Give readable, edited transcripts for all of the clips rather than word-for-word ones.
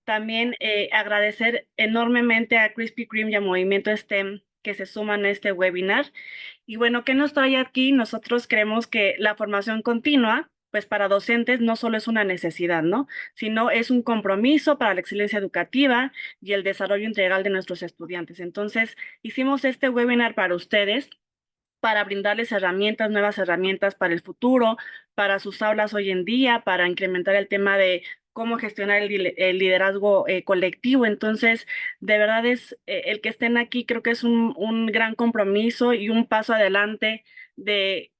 También agradecer enormemente a Krispy Kreme y a Movimiento STEM que se suman a este webinar. Y bueno, ¿qué nos trae aquí? Nosotros creemos que la formación continua, pues para docentes no solo es una necesidad, ¿no? Sino es un compromiso para la excelencia educativa y el desarrollo integral de nuestros estudiantes. Entonces, hicimos este webinar para ustedes, para brindarles herramientas, nuevas herramientas para el futuro, para sus aulas hoy en día, para incrementar el tema de cómo gestionar el liderazgo colectivo. Entonces, de verdad es el que estén aquí, creo que es un gran compromiso y un paso adelante de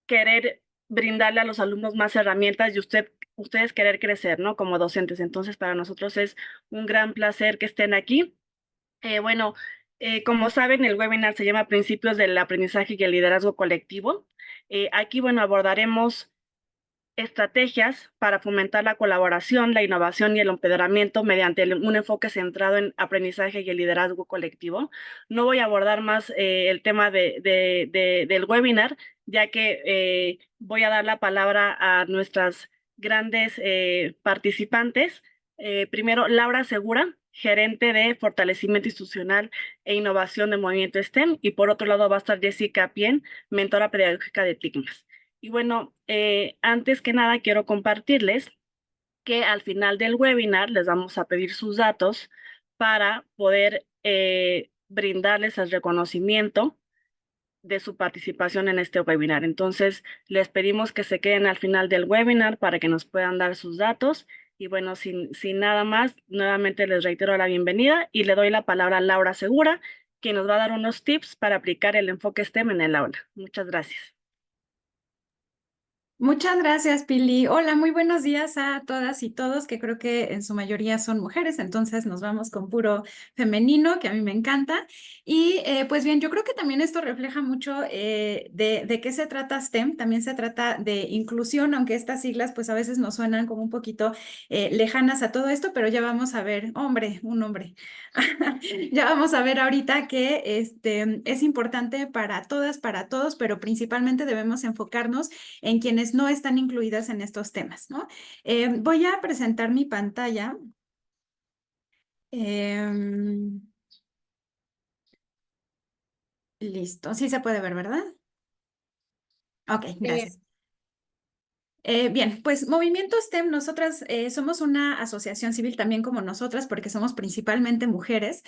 querer brindarle a los alumnos más herramientas y ustedes querer crecer, ¿no? Como docentes. Entonces, para nosotros es un gran placer que estén aquí. Bueno, como saben, el webinar se llama Principios del Aprendizaje y el Liderazgo Colectivo. Aquí, bueno, abordaremos estrategias para fomentar la colaboración, la innovación y el empoderamiento mediante un enfoque centrado en aprendizaje y el liderazgo colectivo. No voy a abordar más el tema del webinar, ya que voy a dar la palabra a nuestras grandes participantes. Primero, Laura Segura, gerente de fortalecimiento institucional e innovación de Movimiento STEM, y por otro lado va a estar Jessica Pien, mentora pedagógica de TICMAS. Y bueno, antes que nada quiero compartirles que al final del webinar les vamos a pedir sus datos para poder brindarles el reconocimiento de su participación en este webinar. Entonces, les pedimos que se queden al final del webinar para que nos puedan dar sus datos. Y bueno, sin nada más, nuevamente les reitero la bienvenida y le doy la palabra a Laura Segura, quien nos va a dar unos tips para aplicar el enfoque STEM en el aula. Muchas gracias. Muchas gracias, Pili. Hola, muy buenos días a todas y todos, que creo que en su mayoría son mujeres, entonces nos vamos con puro femenino, que a mí me encanta. Y pues bien, yo creo que también esto refleja mucho de qué se trata STEM, también se trata de inclusión, aunque estas siglas pues a veces nos suenan como un poquito lejanas a todo esto, pero ya vamos a ver, hombre, un hombre. Ya vamos a ver ahorita que es importante para todas, para todos, pero principalmente debemos enfocarnos en quienes no están incluidas en estos temas, ¿no? Voy a presentar mi pantalla. Em, listo, sí se puede ver, ¿verdad? Ok, gracias. Bien, pues Movimiento STEM, nosotras somos una asociación civil también como nosotras porque somos principalmente mujeres.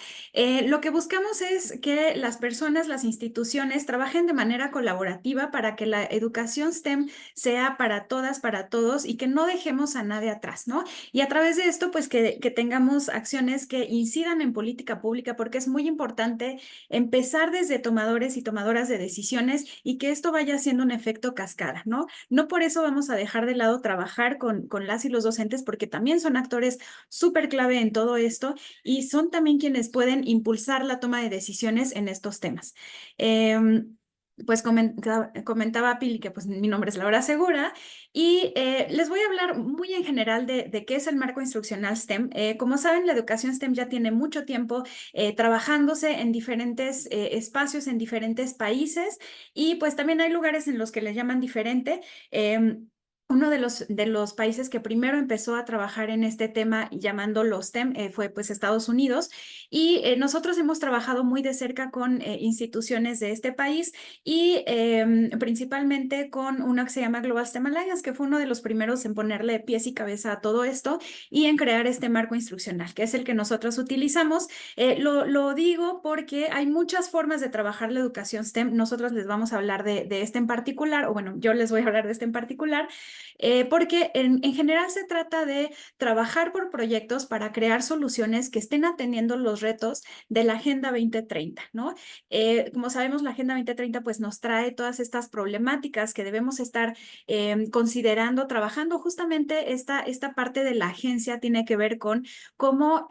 Lo que buscamos es que las personas, las instituciones trabajen de manera colaborativa para que la educación STEM sea para todas, para todos y que no dejemos a nadie atrás, ¿no? Y a través de esto, pues que tengamos acciones que incidan en política pública porque es muy importante empezar desde tomadores y tomadoras de decisiones y que esto vaya haciendo un efecto cascada, ¿no? No por eso vamos a dejar de lado trabajar con las y los docentes, porque también son actores súper clave en todo esto y son también quienes pueden impulsar la toma de decisiones en estos temas. Pues comentaba Pili que pues mi nombre es Laura Segura y les voy a hablar muy en general de qué es el marco instruccional STEM. Como saben, la educación STEM ya tiene mucho tiempo trabajándose en diferentes espacios, en diferentes países y pues también hay lugares en los que les llaman diferente. Uno de los países que primero empezó a trabajar en este tema llamándolo STEM fue pues Estados Unidos y nosotros hemos trabajado muy de cerca con instituciones de este país y principalmente con una que se llama Global STEM Alliance, que fue uno de los primeros en ponerle pies y cabeza a todo esto y en crear este marco instruccional, que es el que nosotros utilizamos. Lo digo porque hay muchas formas de trabajar la educación STEM. Nosotros les vamos a hablar de este en particular, o bueno, yo les voy a hablar de este en particular, porque en general se trata de trabajar por proyectos para crear soluciones que estén atendiendo los retos de la Agenda 2030, ¿no? Como sabemos, la Agenda 2030 pues nos trae todas estas problemáticas que debemos estar considerando, trabajando. Justamente esta parte de la agencia tiene que ver con cómo...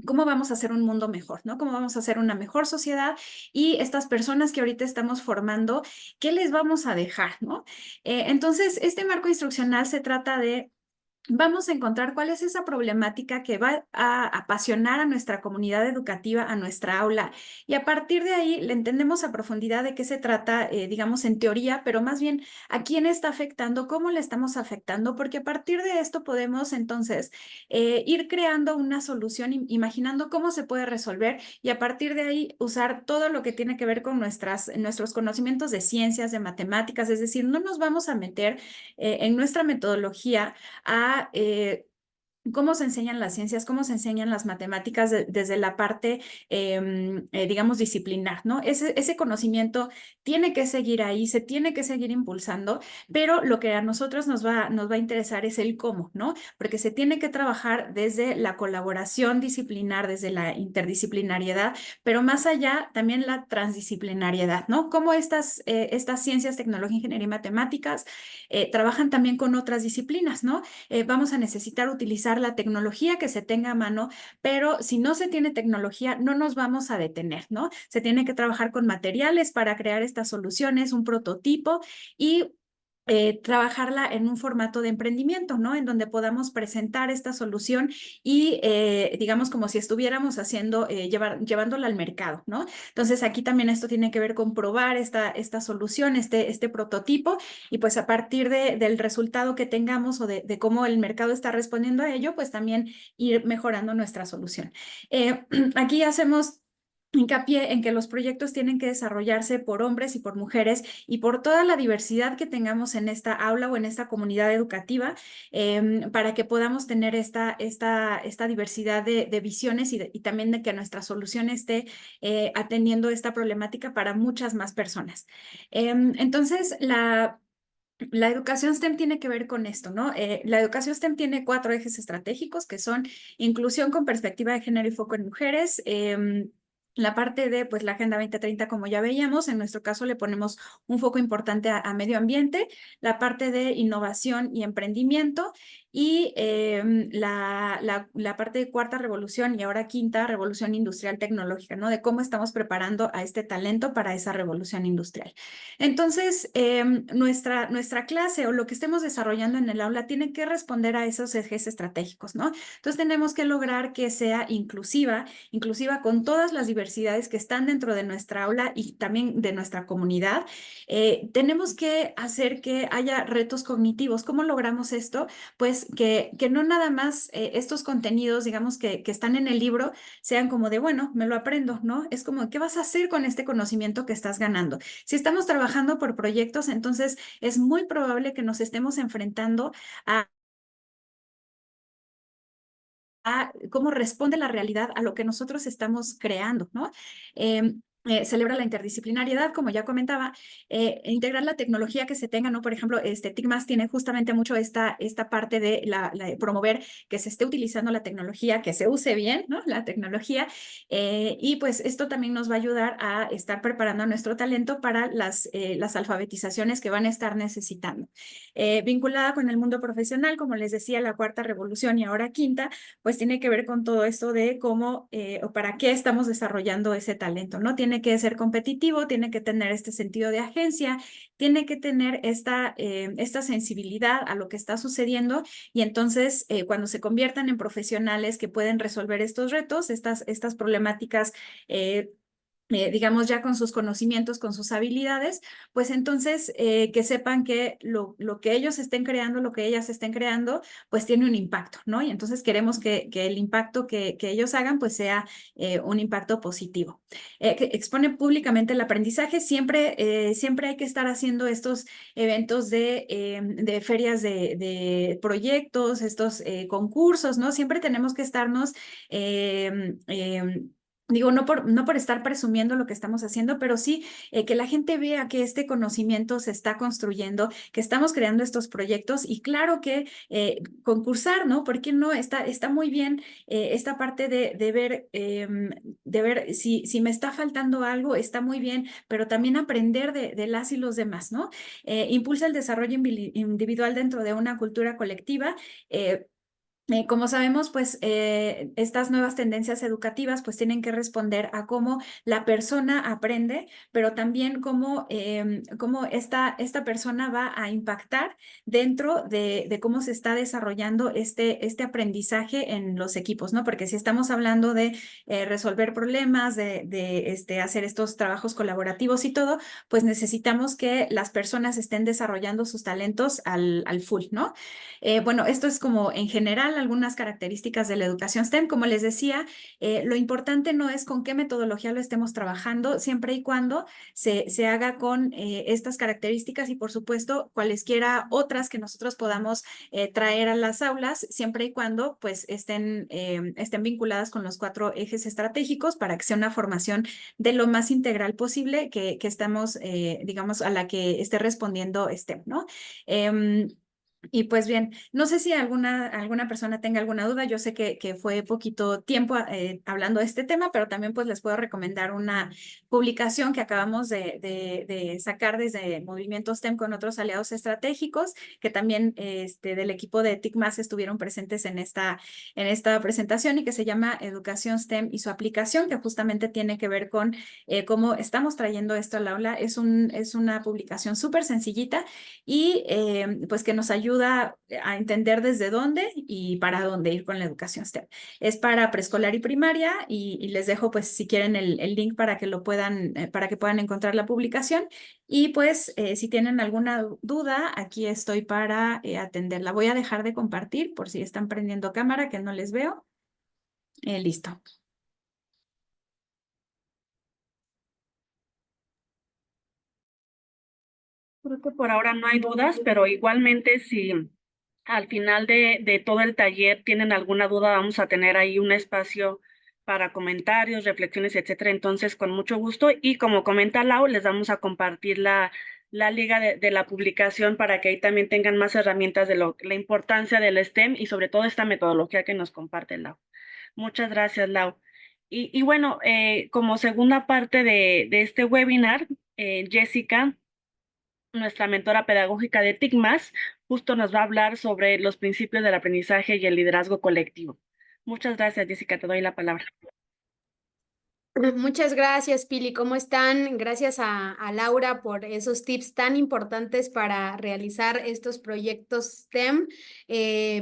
¿Cómo vamos a hacer un mundo mejor, ¿no? ¿Cómo vamos a hacer una mejor sociedad? Y estas personas que ahorita estamos formando, ¿qué les vamos a dejar, ¿no? Entonces, este marco instruccional se trata de vamos a encontrar cuál es esa problemática que va a apasionar a nuestra comunidad educativa, a nuestra aula, y a partir de ahí le entendemos a profundidad de qué se trata, digamos, en teoría, pero más bien a quién está afectando, cómo le estamos afectando, porque a partir de esto podemos entonces ir creando una solución, imaginando cómo se puede resolver, y a partir de ahí usar todo lo que tiene que ver con nuestros conocimientos de ciencias, de matemáticas, es decir, no nos vamos a meter en nuestra metodología a cómo se enseñan las ciencias, cómo se enseñan las matemáticas desde la parte, digamos, disciplinar, ¿no? Ese conocimiento tiene que seguir ahí, se tiene que seguir impulsando, pero lo que a nosotros nos va a interesar es el cómo, ¿no? Porque se tiene que trabajar desde la colaboración disciplinar, desde la interdisciplinariedad, pero más allá también la transdisciplinariedad, ¿no? Cómo estas ciencias, tecnología, ingeniería y matemáticas trabajan también con otras disciplinas, ¿no? Vamos a necesitar utilizar la tecnología que se tenga a mano, pero si no se tiene tecnología, no nos vamos a detener, ¿no? Se tiene que trabajar con materiales para crear estas soluciones, un prototipo y trabajarla en un formato de emprendimiento, ¿no? En donde podamos presentar esta solución y digamos como si estuviéramos haciendo, llevándola al mercado, ¿no? Entonces aquí también esto tiene que ver con probar esta solución, este prototipo y pues a partir del resultado que tengamos o de cómo el mercado está respondiendo a ello, pues también ir mejorando nuestra solución. Aquí hacemos hincapié en que los proyectos tienen que desarrollarse por hombres y por mujeres y por toda la diversidad que tengamos en esta aula o en esta comunidad educativa para que podamos tener esta diversidad de visiones y también de que nuestra solución esté atendiendo esta problemática para muchas más personas. Entonces, la educación STEM tiene que ver con esto, ¿no? La educación STEM tiene 4 ejes estratégicos que son inclusión con perspectiva de género y foco en mujeres, la parte de pues la Agenda 2030, como ya veíamos, en nuestro caso le ponemos un foco importante a medio ambiente, la parte de innovación y emprendimiento y la parte de cuarta revolución y ahora quinta revolución industrial tecnológica, ¿no? De cómo estamos preparando a este talento para esa revolución industrial. Entonces, nuestra clase o lo que estemos desarrollando en el aula tiene que responder a esos ejes estratégicos, ¿no? Entonces, tenemos que lograr que sea inclusiva con todas las diversidades que están dentro de nuestra aula y también de nuestra comunidad. Tenemos que hacer que haya retos cognitivos. ¿Cómo logramos esto? Pues que no nada más estos contenidos, digamos, que están en el libro, sean como de, bueno, me lo aprendo, ¿no? Es como, ¿qué vas a hacer con este conocimiento que estás ganando? Si estamos trabajando por proyectos, entonces es muy probable que nos estemos enfrentando a cómo responde la realidad a lo que nosotros estamos creando, ¿no? Celebra la interdisciplinariedad, como ya comentaba, integrar la tecnología que se tenga, ¿no? Por ejemplo, TICMAS tiene justamente mucho esta parte de promover que se esté utilizando la tecnología, que se use bien, ¿no? La tecnología, y pues esto también nos va a ayudar a estar preparando a nuestro talento para las alfabetizaciones que van a estar necesitando. Vinculada con el mundo profesional, como les decía, la cuarta revolución y ahora quinta, pues tiene que ver con todo esto de cómo o para qué estamos desarrollando ese talento, ¿no? Tiene que ser competitivo, tiene que tener este sentido de agencia, tiene que tener esta sensibilidad a lo que está sucediendo y entonces cuando se conviertan en profesionales que pueden resolver estos retos, estas problemáticas digamos, ya con sus conocimientos, con sus habilidades, pues entonces que sepan que lo que ellos estén creando, lo que ellas estén creando, pues tiene un impacto, ¿no? Y entonces queremos que el impacto que ellos hagan, pues sea un impacto positivo. Que expone públicamente el aprendizaje, siempre hay que estar haciendo estos eventos de ferias de proyectos, estos concursos, ¿no? Siempre tenemos que estarnos digo, no por estar presumiendo lo que estamos haciendo, pero sí que la gente vea que este conocimiento se está construyendo, que estamos creando estos proyectos y claro que concursar, ¿no? ¿Por qué no? Está muy bien esta parte de ver si me está faltando algo, está muy bien, pero también aprender de las y los demás, ¿no? Impulsa el desarrollo individual dentro de una cultura colectiva. Como sabemos, pues estas nuevas tendencias educativas pues tienen que responder a cómo la persona aprende, pero también cómo esta persona va a impactar dentro de cómo se está desarrollando este aprendizaje en los equipos, ¿no? Porque si estamos hablando de resolver problemas, de hacer estos trabajos colaborativos y todo, pues necesitamos que las personas estén desarrollando sus talentos al full, ¿no? Bueno, esto es como en general algunas características de la educación STEM. Como les decía, lo importante no es con qué metodología lo estemos trabajando, siempre y cuando se haga con estas características y, por supuesto, cualesquiera otras que nosotros podamos traer a las aulas, siempre y cuando pues estén vinculadas con los 4 ejes estratégicos para que sea una formación de lo más integral posible que estamos, digamos, a la que esté respondiendo STEM, ¿no? Y pues bien, no sé si alguna persona tenga alguna duda. Yo sé que fue poquito tiempo hablando de este tema, pero también pues les puedo recomendar una publicación que acabamos de sacar desde Movimiento STEM con otros aliados estratégicos, que también del equipo de TICMAS estuvieron presentes en esta presentación y que se llama Educación STEM y su aplicación, que justamente tiene que ver con cómo estamos trayendo esto al aula. Es una publicación súper sencillita y pues que nos ayuda a entender desde dónde y para dónde ir con la educación STEM. Es para preescolar y primaria y les dejo pues si quieren el link para que para que puedan encontrar la publicación y pues si tienen alguna duda, aquí estoy para atenderla. Voy a dejar de compartir por si están prendiendo cámara que no les veo. Listo. Creo que por ahora no hay dudas, pero igualmente si al final de todo el taller tienen alguna duda, vamos a tener ahí un espacio para comentarios, reflexiones, etcétera. Entonces, con mucho gusto. Y como comenta Lau, les vamos a compartir la liga de la publicación para que ahí también tengan más herramientas de la importancia del STEM y sobre todo esta metodología que nos comparte Lau. Muchas gracias, Lau. Y bueno, como segunda parte de este webinar, Jessica, nuestra mentora pedagógica de TICMAS, justo nos va a hablar sobre los principios del aprendizaje y el liderazgo colectivo. Muchas gracias, Jessica, te doy la palabra. Muchas gracias, Pili. ¿Cómo están? Gracias a Laura por esos tips tan importantes para realizar estos proyectos STEM,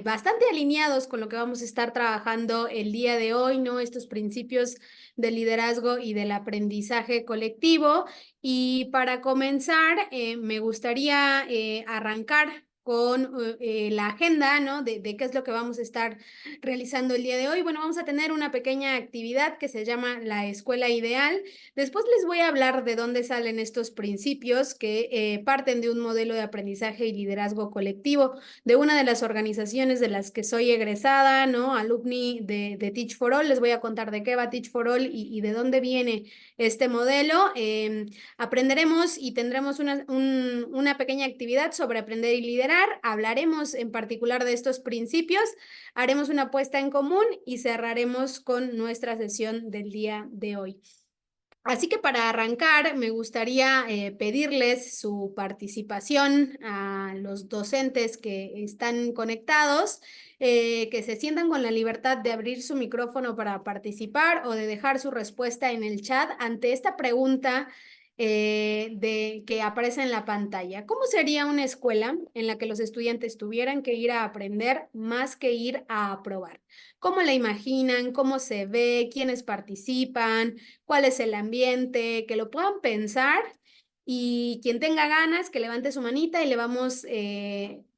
bastante alineados con lo que vamos a estar trabajando el día de hoy, ¿no? Estos principios del liderazgo y del aprendizaje colectivo. Y para comenzar, me gustaría arrancar con la agenda, ¿no? De qué es lo que vamos a estar realizando el día de hoy. Bueno, vamos a tener una pequeña actividad que se llama la escuela ideal. Después les voy a hablar de dónde salen estos principios que parten de un modelo de aprendizaje y liderazgo colectivo de una de las organizaciones de las que soy egresada, ¿no? Alumni de Teach for All. Les voy a contar de qué va Teach for All y de dónde viene este modelo. Aprenderemos y tendremos una pequeña actividad sobre aprender y liderar. Hablaremos en particular de estos principios. Haremos una puesta en común y cerraremos con nuestra sesión del día de hoy. Así que para arrancar, me gustaría pedirles su participación a los docentes que están conectados, que se sientan con la libertad de abrir su micrófono para participar o de dejar su respuesta en el chat ante esta pregunta que aparece en la pantalla. ¿Cómo sería una escuela en la que los estudiantes tuvieran que ir a aprender más que ir a aprobar? ¿Cómo la imaginan? ¿Cómo se ve? ¿Quiénes participan? ¿Cuál es el ambiente? Que lo puedan pensar y quien tenga ganas que levante su manita y le vamos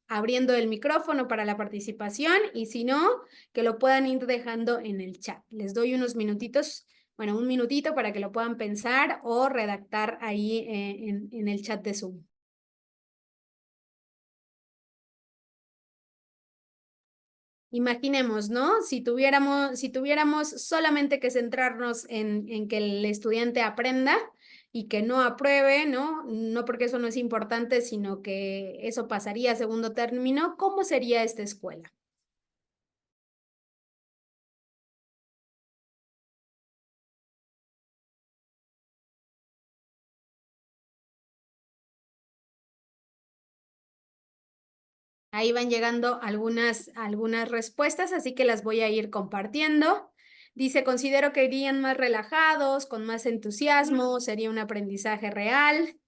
abriendo el micrófono para la participación y si no, que lo puedan ir dejando en el chat. Les doy unos minutitos, bueno, un minutito para que lo puedan pensar o redactar ahí en el chat de Zoom. Imaginemos, ¿no? Si tuviéramos solamente que centrarnos en que el estudiante aprenda y que no apruebe, ¿no? No porque eso no es importante, sino que eso pasaría a segundo término, ¿cómo sería esta escuela? Ahí van llegando algunas respuestas, así que las voy a ir compartiendo. Dice, considero que irían más relajados, con más entusiasmo, sería un aprendizaje real,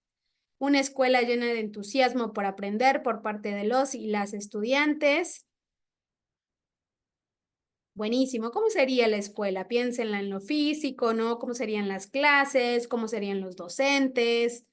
una escuela llena de entusiasmo por aprender por parte de los y las estudiantes. Buenísimo. ¿Cómo sería la escuela? Piénsenla en lo físico, ¿no? ¿Cómo serían las clases? ¿Cómo serían los docentes?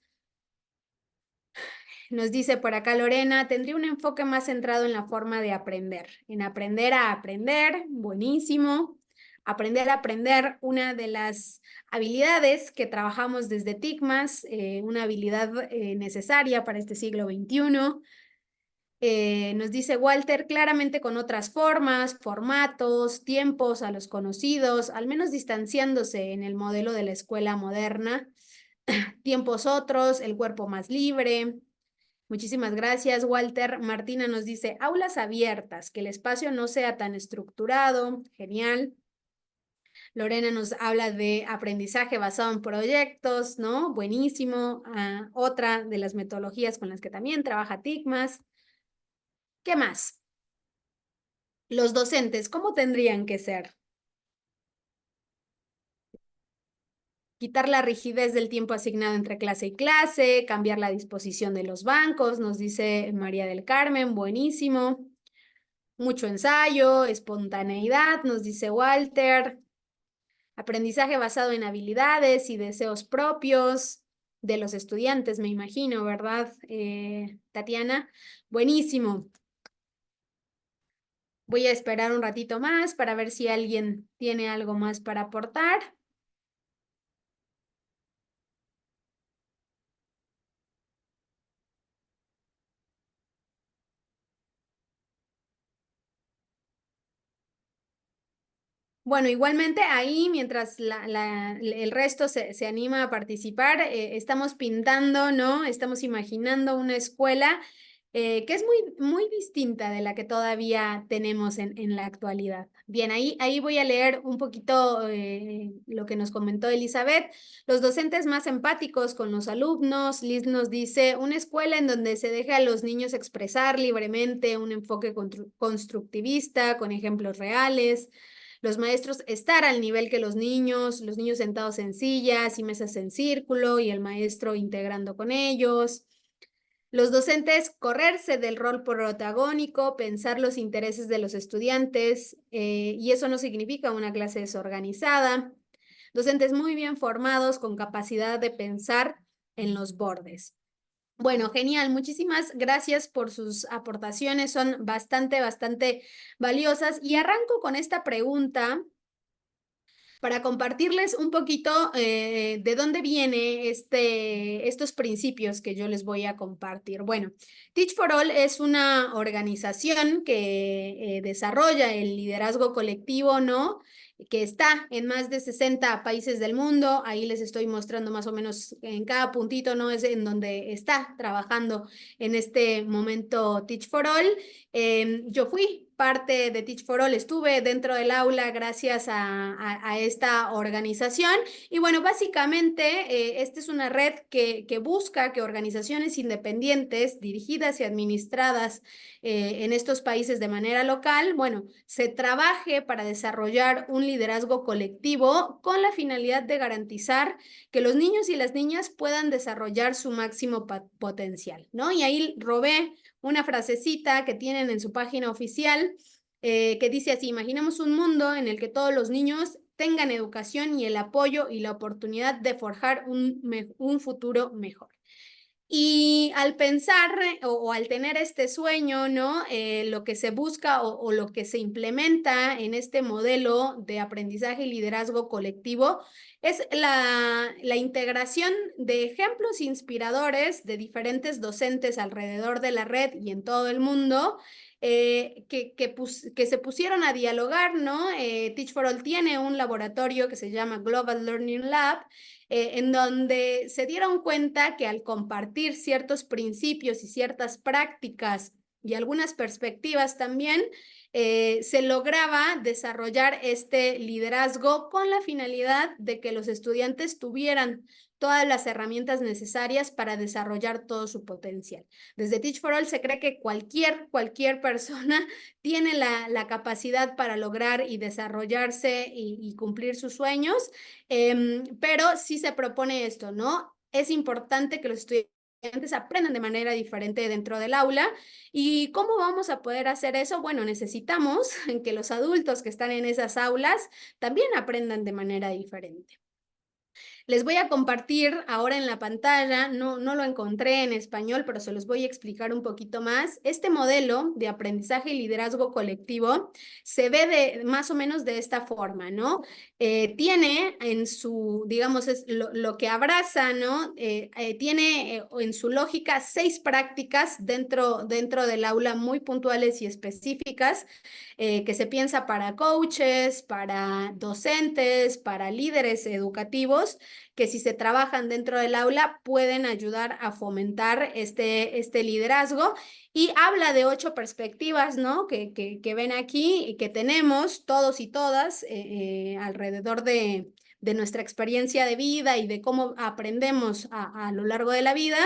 Nos dice por acá Lorena, tendría un enfoque más centrado en la forma de aprender, en aprender a aprender. Buenísimo. Aprender a aprender, una de las habilidades que trabajamos desde TICMAS, una habilidad necesaria para este siglo XXI. Nos dice Walter, claramente con otras formas, formatos, tiempos a los conocidos, al menos distanciándose en el modelo de la escuela moderna. Tiempos otros, el cuerpo más libre. Muchísimas gracias, Walter. Martina nos dice, aulas abiertas, que el espacio no sea tan estructurado. Genial. Lorena nos habla de aprendizaje basado en proyectos, ¿no? Buenísimo. Otra de las metodologías con las que también trabaja TICMAS. ¿Qué más? Los docentes, ¿cómo tendrían que ser? Quitar la rigidez del tiempo asignado entre clase y clase, cambiar la disposición de los bancos, nos dice María del Carmen, buenísimo. Mucho ensayo, espontaneidad, nos dice Walter. Aprendizaje basado en habilidades y deseos propios de los estudiantes, me imagino, ¿verdad, Tatiana? Buenísimo. Voy a esperar un ratito más para ver si alguien tiene algo más para aportar. Bueno, igualmente ahí, mientras el resto se anima a participar, estamos pintando, ¿no? Estamos imaginando una escuela que es muy distinta de la que todavía tenemos en la actualidad. Bien, ahí voy a leer un poquito lo que nos comentó Elizabeth. Los docentes más empáticos con los alumnos. Liz nos dice, una escuela en donde se deja a los niños expresar libremente, un enfoque constructivista, con ejemplos reales. Los maestros estar al nivel que los niños sentados en sillas y mesas en círculo y el maestro integrando con ellos. Los docentes correrse del rol protagónico, pensar los intereses de los estudiantes, y eso no significa una clase desorganizada. Docentes muy bien formados con capacidad de pensar en los bordes. Bueno, genial. Muchísimas gracias por sus aportaciones. Son bastante valiosas. Y arranco con esta pregunta para compartirles un poquito de dónde viene estos principios que yo les voy a compartir. Bueno, Teach for All es una organización que desarrolla el liderazgo colectivo, ¿no? Que está en más de 60 países del mundo. Ahí les estoy mostrando más o menos en cada puntito, ¿no? Es en donde está trabajando en este momento Teach for All. Yo fui parte de Teach for All, estuve dentro del aula gracias a esta organización y bueno, básicamente esta es una red que busca que organizaciones independientes dirigidas y administradas en estos países de manera local, bueno, se trabaje para desarrollar un liderazgo colectivo con la finalidad de garantizar que los niños y las niñas puedan desarrollar su máximo potencial, ¿no? Y ahí robé una frasecita que tienen en su página oficial que dice así, imaginemos un mundo en el que todos los niños tengan educación y el apoyo y la oportunidad de forjar un futuro mejor. Y al pensar o al tener este sueño, ¿no? Lo que se busca o lo que se implementa en este modelo de aprendizaje y liderazgo colectivo es la integración de ejemplos inspiradores de diferentes docentes alrededor de la red y en todo el mundo que se pusieron a dialogar, ¿no? Teach for All tiene un laboratorio que se llama Global Learning Lab, en donde se dieron cuenta que al compartir ciertos principios y ciertas prácticas y algunas perspectivas también, se lograba desarrollar este liderazgo con la finalidad de que los estudiantes tuvieran todas las herramientas necesarias para desarrollar todo su potencial. Desde Teach for All se cree que cualquier persona tiene la capacidad para lograr y desarrollarse y cumplir sus sueños, pero sí se propone esto, ¿no? Es importante que los estudiantes aprendan de manera diferente dentro del aula. ¿Y cómo vamos a poder hacer eso? Bueno, necesitamos que los adultos que están en esas aulas también aprendan de manera diferente. Les voy a compartir ahora en la pantalla, no lo encontré en español, pero se los voy a explicar un poquito más. Este modelo de aprendizaje y liderazgo colectivo se ve más o menos de esta forma, ¿no? Tiene en su, digamos, es lo que abraza, ¿no? Tiene en su lógica 6 prácticas dentro del aula muy puntuales y específicas, que se piensa para coaches, para docentes, para líderes educativos, que si se trabajan dentro del aula pueden ayudar a fomentar este liderazgo. Y habla de 8 perspectivas, ¿no? Que ven aquí y que tenemos todos y todas alrededor de nuestra experiencia de vida y de cómo aprendemos a lo largo de la vida,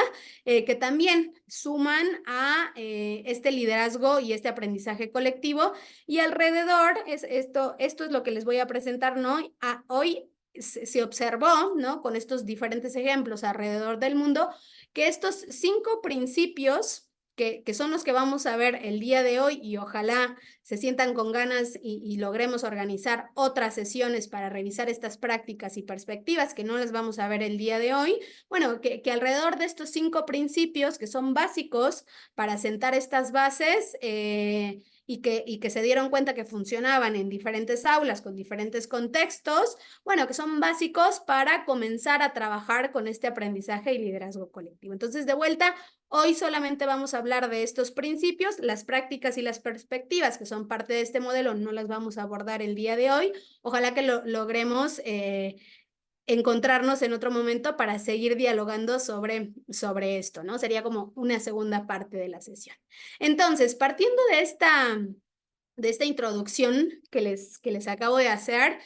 que también suman a este liderazgo y este aprendizaje colectivo. Y alrededor, esto es lo que les voy a presentar, ¿no? Hoy se observó, ¿no? Con estos diferentes ejemplos alrededor del mundo, que estos 5 principios que son los que vamos a ver el día de hoy, y ojalá se sientan con ganas y logremos organizar otras sesiones para revisar estas prácticas y perspectivas que no las vamos a ver el día de hoy. Bueno, que alrededor de estos 5 principios que son básicos para sentar estas bases, y que se dieron cuenta que funcionaban en diferentes aulas con diferentes contextos, bueno, que son básicos para comenzar a trabajar con este aprendizaje y liderazgo colectivo. Entonces, de vuelta, hoy solamente vamos a hablar de estos principios. Las prácticas y las perspectivas que son parte de este modelo no las vamos a abordar el día de hoy. Ojalá que logremos encontrarnos en otro momento para seguir dialogando sobre esto, ¿no? Sería como una segunda parte de la sesión. Entonces, partiendo de esta introducción que les acabo de hacer,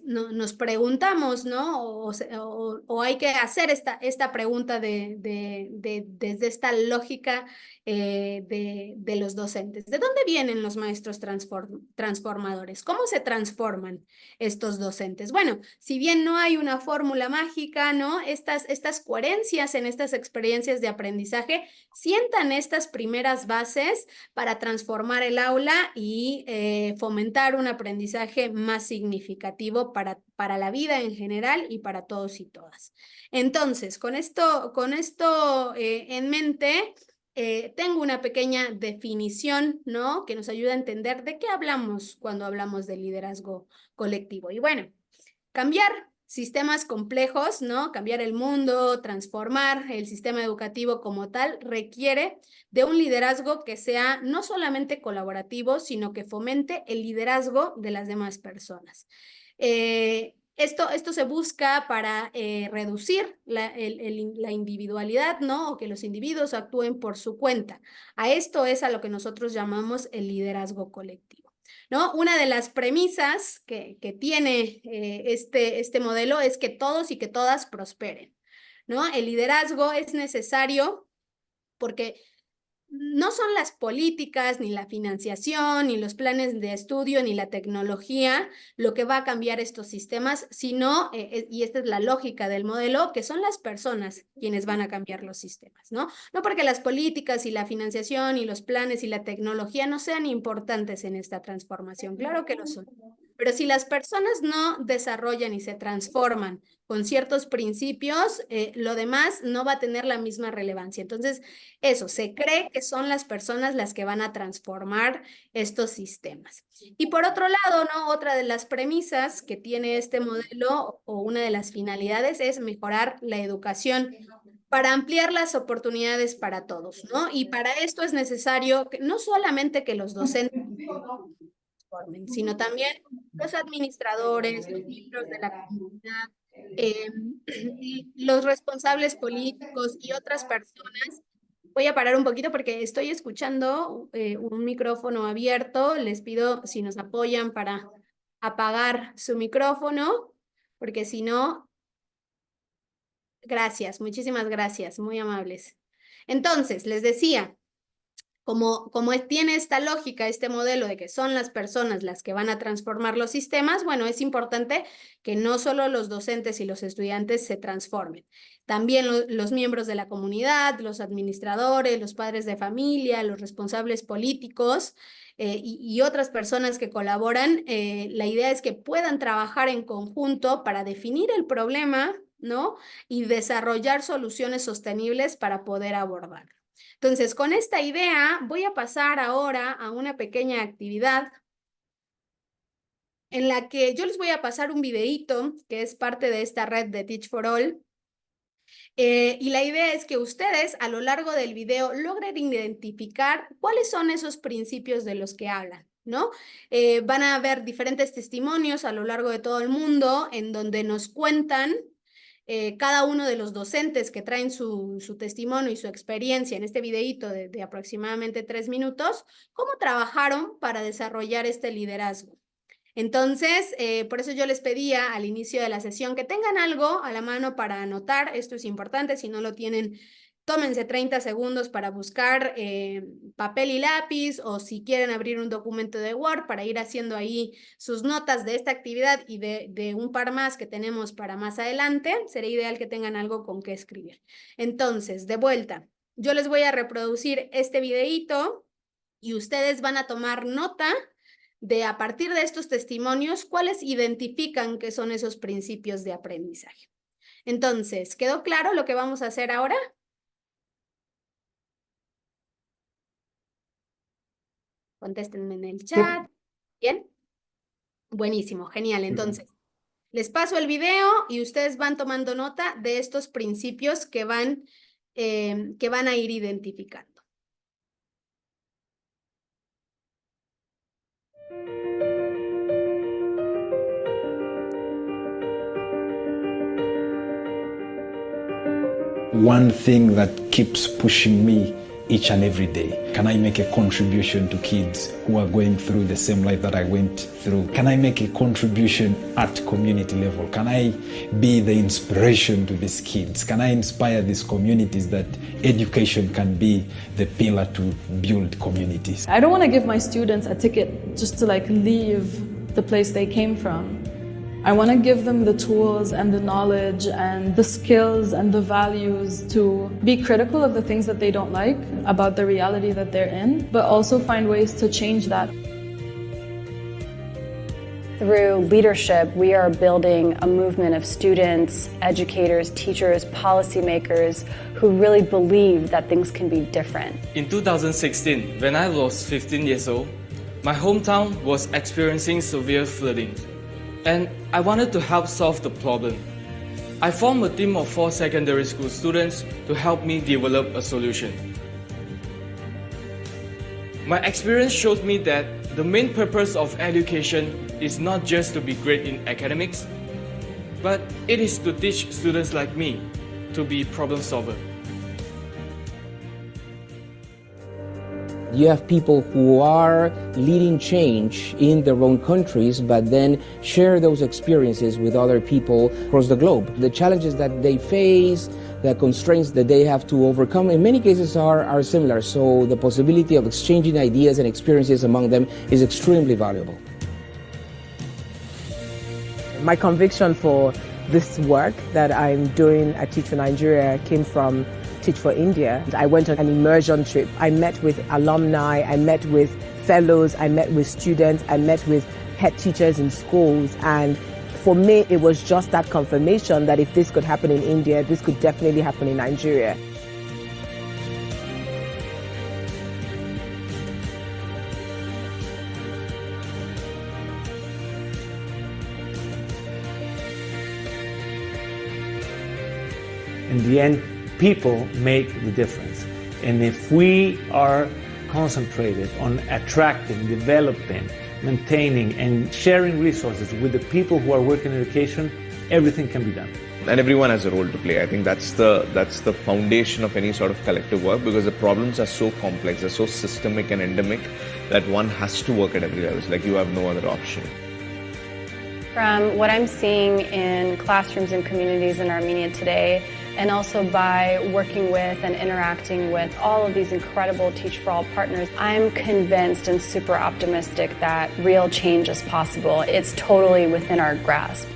nos preguntamos, ¿no? O hay que hacer esta pregunta desde esta lógica de los docentes. ¿De dónde vienen los maestros transformadores? ¿Cómo se transforman estos docentes? Bueno, si bien no hay una fórmula mágica, ¿no? Estas coherencias en estas experiencias de aprendizaje sientan estas primeras bases para transformar el aula y fomentar un aprendizaje más significativo para la vida en general y para todos y todas. Entonces, con esto en mente, tengo una pequeña definición, ¿no? Que nos ayuda a entender de qué hablamos cuando hablamos de liderazgo colectivo. Y bueno, cambiar sistemas complejos, ¿no? Cambiar el mundo, transformar el sistema educativo como tal, requiere de un liderazgo que sea no solamente colaborativo, sino que fomente el liderazgo de las demás personas. Esto se busca para reducir la individualidad, ¿no? O que los individuos actúen por su cuenta. A esto es a lo que nosotros llamamos el liderazgo colectivo, ¿no? Una de las premisas que tiene este modelo es que todos y que todas prosperen, ¿no? El liderazgo es necesario porque no son las políticas, ni la financiación, ni los planes de estudio, ni la tecnología lo que va a cambiar estos sistemas, sino, y esta es la lógica del modelo, que son las personas quienes van a cambiar los sistemas, ¿no? No porque las políticas y la financiación y los planes y la tecnología no sean importantes en esta transformación, claro que lo son. Pero si las personas no desarrollan y se transforman con ciertos principios, lo demás no va a tener la misma relevancia. Entonces, eso, se cree que son las personas las que van a transformar estos sistemas. Y por otro lado, ¿no? Otra de las premisas que tiene este modelo o una de las finalidades es mejorar la educación para ampliar las oportunidades para todos, ¿no? Y para esto es necesario que, no solamente que los docentes transformen, sino también los administradores, los miembros de la comunidad, y los responsables políticos y otras personas. Voy a parar un poquito porque estoy escuchando un micrófono abierto. Les pido si nos apoyan para apagar su micrófono, porque si no, Gracias, muchísimas gracias, muy amables. Entonces, les decía, como tiene esta lógica, este modelo de que son las personas las que van a transformar los sistemas, bueno, es importante que no solo los docentes y los estudiantes se transformen, también los miembros de la comunidad, los administradores, los padres de familia, los responsables políticos y otras personas que colaboran. La idea es que puedan trabajar en conjunto para definir el problema, ¿no? Y desarrollar soluciones sostenibles para poder abordarlo. Entonces, con esta idea voy a pasar ahora a una pequeña actividad en la que yo les voy a pasar un videíto que es parte de esta red de Teach for All. Y la idea es que ustedes a lo largo del video logren identificar cuáles son esos principios de los que hablan, ¿no? Van a ver diferentes testimonios a lo largo de todo el mundo en donde nos cuentan cada uno de los docentes que traen su testimonio y su experiencia en este videíto de aproximadamente 3 minutos, cómo trabajaron para desarrollar este liderazgo. Entonces, por eso yo les pedía al inicio de la sesión que tengan algo a la mano para anotar. Esto es importante, si no lo tienen, tómense 30 segundos para buscar papel y lápiz, o si quieren abrir un documento de Word para ir haciendo ahí sus notas de esta actividad y de un par más que tenemos para más adelante. Sería ideal que tengan algo con qué escribir. Entonces, de vuelta, yo les voy a reproducir este videíto y ustedes van a tomar nota de, a partir de estos testimonios, cuáles identifican que son esos principios de aprendizaje. Entonces, ¿quedó claro lo que vamos a hacer ahora? Contéstenme en el chat. ¿Bien? Buenísimo, genial. Entonces, les paso el video y ustedes van tomando nota de estos principios que van a ir identificando. One thing that keeps pushing me each and every day. Can I make a contribution to kids who are going through the same life that I went through? Can I make a contribution at community level? Can I be the inspiration to these kids? Can I inspire these communities that education can be the pillar to build communities? I don't want to give my students a ticket just to leave the place they came from. I want to give them the tools and the knowledge and the skills and the values to be critical of the things that they don't like about the reality that they're in, but also find ways to change that. Through leadership, we are building a movement of students, educators, teachers, policymakers who really believe that things can be different. In 2016, when I was 15 years old, my hometown was experiencing severe flooding, and I wanted to help solve the problem. I formed a team of 4 secondary school students to help me develop a solution. My experience showed me that the main purpose of education is not just to be great in academics, but it is to teach students like me to be problem solvers. You have people who are leading change in their own countries, but then share those experiences with other people across the globe. The challenges that they face, the constraints that they have to overcome, in many cases are similar. So the possibility of exchanging ideas and experiences among them is extremely valuable. My conviction for this work that I'm doing at Teach for Nigeria came from Teach for India. I went on an immersion trip. I met with alumni, I met with fellows, I met with students, I met with head teachers in schools, and for me it was just that confirmation that if this could happen in India, this could definitely happen in Nigeria. In the end, people make the difference. And if we are concentrated on attracting, developing, maintaining, and sharing resources with the people who are working in education, everything can be done. And everyone has a role to play. I think that's the foundation of any sort of collective work, because the problems are so complex, they're so systemic and endemic that one has to work at every level. It's like you have no other option. From what I'm seeing in classrooms and communities in Armenia today, and also by working with and interacting with all of these incredible Teach for All partners, I'm convinced and super optimistic that real change is possible. It's totally within our grasp.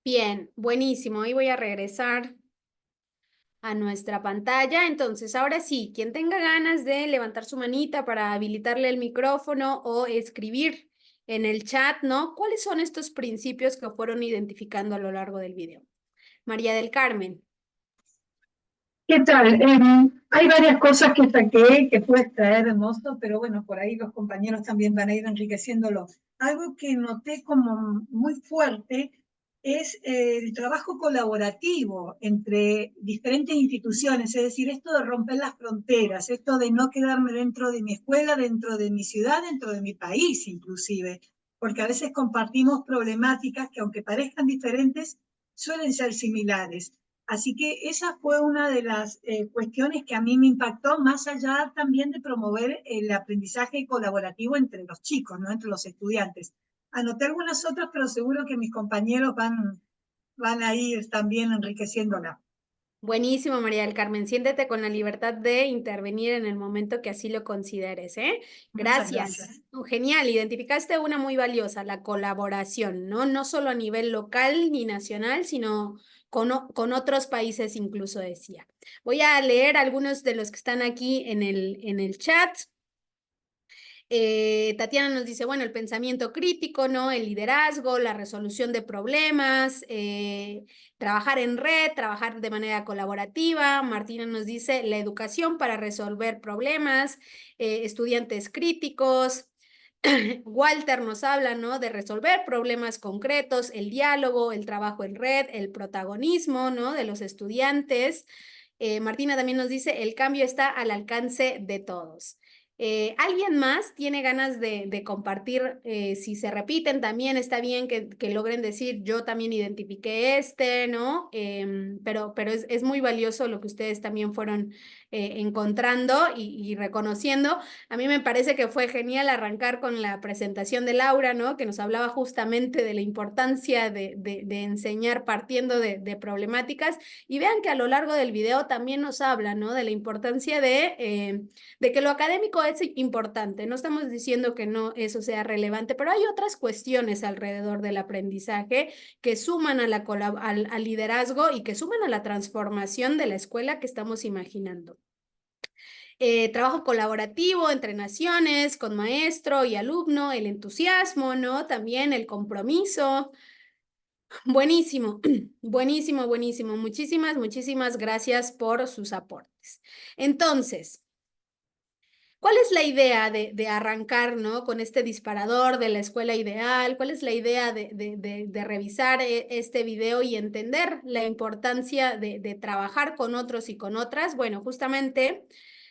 Bien, buenísimo. Ahí voy a regresar a nuestra pantalla. Entonces, ahora sí, quien tenga ganas de levantar su manita para habilitarle el micrófono o escribir en el chat, ¿no? ¿Cuáles son estos principios que fueron identificando a lo largo del video? María del Carmen. ¿Qué tal? Hay varias cosas que saqué que puedes traer, hermoso, pero bueno, por ahí los compañeros también van a ir enriqueciéndolo. Algo que noté como muy fuerte es el trabajo colaborativo entre diferentes instituciones, es decir, esto de romper las fronteras, esto de no quedarme dentro de mi escuela, dentro de mi ciudad, dentro de mi país inclusive, porque a veces compartimos problemáticas que aunque parezcan diferentes, suelen ser similares. Así que esa fue una de las cuestiones que a mí me impactó, más allá también de promover el aprendizaje colaborativo entre los chicos, ¿no? Entre los estudiantes. Anoté algunas otras, pero seguro que mis compañeros van a ir también enriqueciéndola. Buenísimo, María del Carmen. Siéntete con la libertad de intervenir en el momento que así lo consideres, ¿eh? Gracias. Genial, identificaste una muy valiosa, la colaboración, ¿no? No solo a nivel local ni nacional, sino con otros países incluso, decía. Voy a leer algunos de los que están aquí en el chat. Tatiana nos dice, bueno, el pensamiento crítico, ¿no? El liderazgo, la resolución de problemas, trabajar en red, trabajar de manera colaborativa. Martina nos dice, la educación para resolver problemas, estudiantes críticos. Walter nos habla, ¿no? De resolver problemas concretos, el diálogo, el trabajo en red, el protagonismo, ¿no? De los estudiantes. Martina también nos dice, el cambio está al alcance de todos. ¿Alguien más tiene ganas de compartir? Si se repiten también está bien que logren decir, yo también identifiqué ¿no? Pero es muy valioso lo que ustedes también fueron encontrando y reconociendo. A mí me parece que fue genial arrancar con la presentación de Laura, ¿no? Que nos hablaba justamente de la importancia de enseñar partiendo de problemáticas. Y vean que a lo largo del video también nos habla, ¿no? De la importancia de que lo académico es importante. No estamos diciendo que no eso sea relevante, pero hay otras cuestiones alrededor del aprendizaje que suman a al liderazgo y que suman a la transformación de la escuela que estamos imaginando. Trabajo colaborativo entre naciones, con maestro y alumno, el entusiasmo, ¿no? También el compromiso. Buenísimo, buenísimo, buenísimo. Muchísimas gracias por sus aportes. Entonces, ¿cuál es la idea de arrancar, ¿no? Con este disparador de la escuela ideal? ¿Cuál es la idea de revisar este video y entender la importancia de trabajar con otros y con otras? Bueno, justamente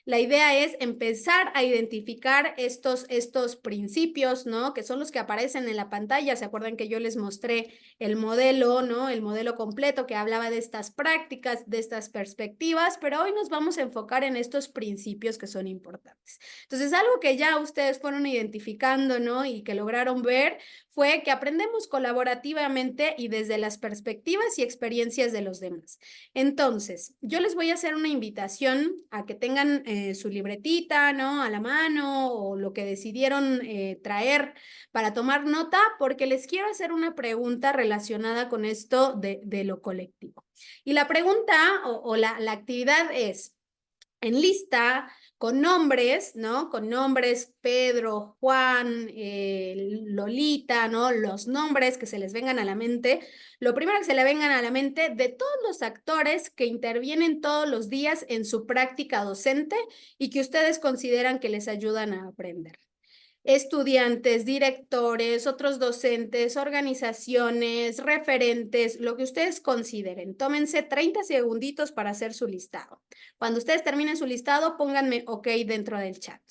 la idea es empezar a identificar estos principios, ¿no? Que son los que aparecen en la pantalla. ¿Se acuerdan que yo les mostré el modelo, ¿no? El modelo completo que hablaba de estas prácticas, de estas perspectivas, pero hoy nos vamos a enfocar en estos principios que son importantes. Entonces, algo que ya ustedes fueron identificando, ¿no? Y que lograron ver fue que aprendemos colaborativamente y desde las perspectivas y experiencias de los demás. Entonces, yo les voy a hacer una invitación a que tengan su libretita, ¿no? A la mano o lo que decidieron traer para tomar nota, porque les quiero hacer una pregunta relacionada con esto de lo colectivo. Y la pregunta o la actividad es, en lista con nombres, ¿no? Con nombres Pedro, Juan, Lolita, ¿no? Los nombres que se les vengan a la mente. Lo primero que se le vengan a la mente de todos los actores que intervienen todos los días en su práctica docente y que ustedes consideran que les ayudan a aprender. Estudiantes, directores, otros docentes, organizaciones, referentes, lo que ustedes consideren. Tómense 30 segunditos para hacer su listado. Cuando ustedes terminen su listado, pónganme OK dentro del chat.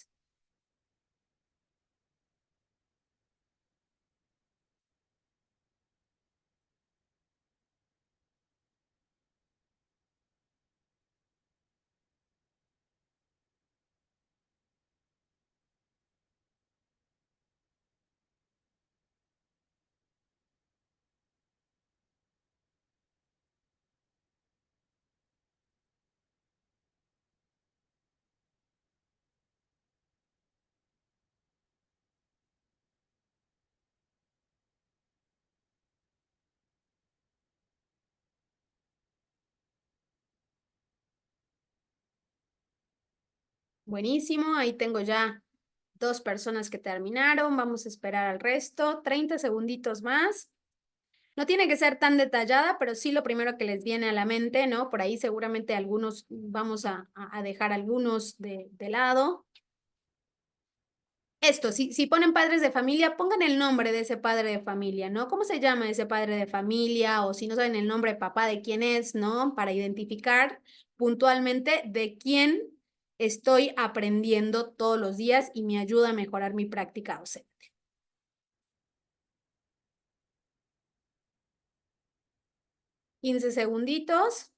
Buenísimo, ahí tengo ya 2 personas que terminaron. Vamos a esperar al resto. 30 segunditos más. No tiene que ser tan detallada, pero sí lo primero que les viene a la mente, ¿no? Por ahí seguramente algunos, vamos a dejar algunos de lado. Esto, si ponen padres de familia, pongan el nombre de ese padre de familia, ¿no? ¿Cómo se llama ese padre de familia? O si no saben el nombre de papá, de quién es, ¿no? Para identificar puntualmente de quién estoy aprendiendo todos los días y me ayuda a mejorar mi práctica docente. $15 segunditos.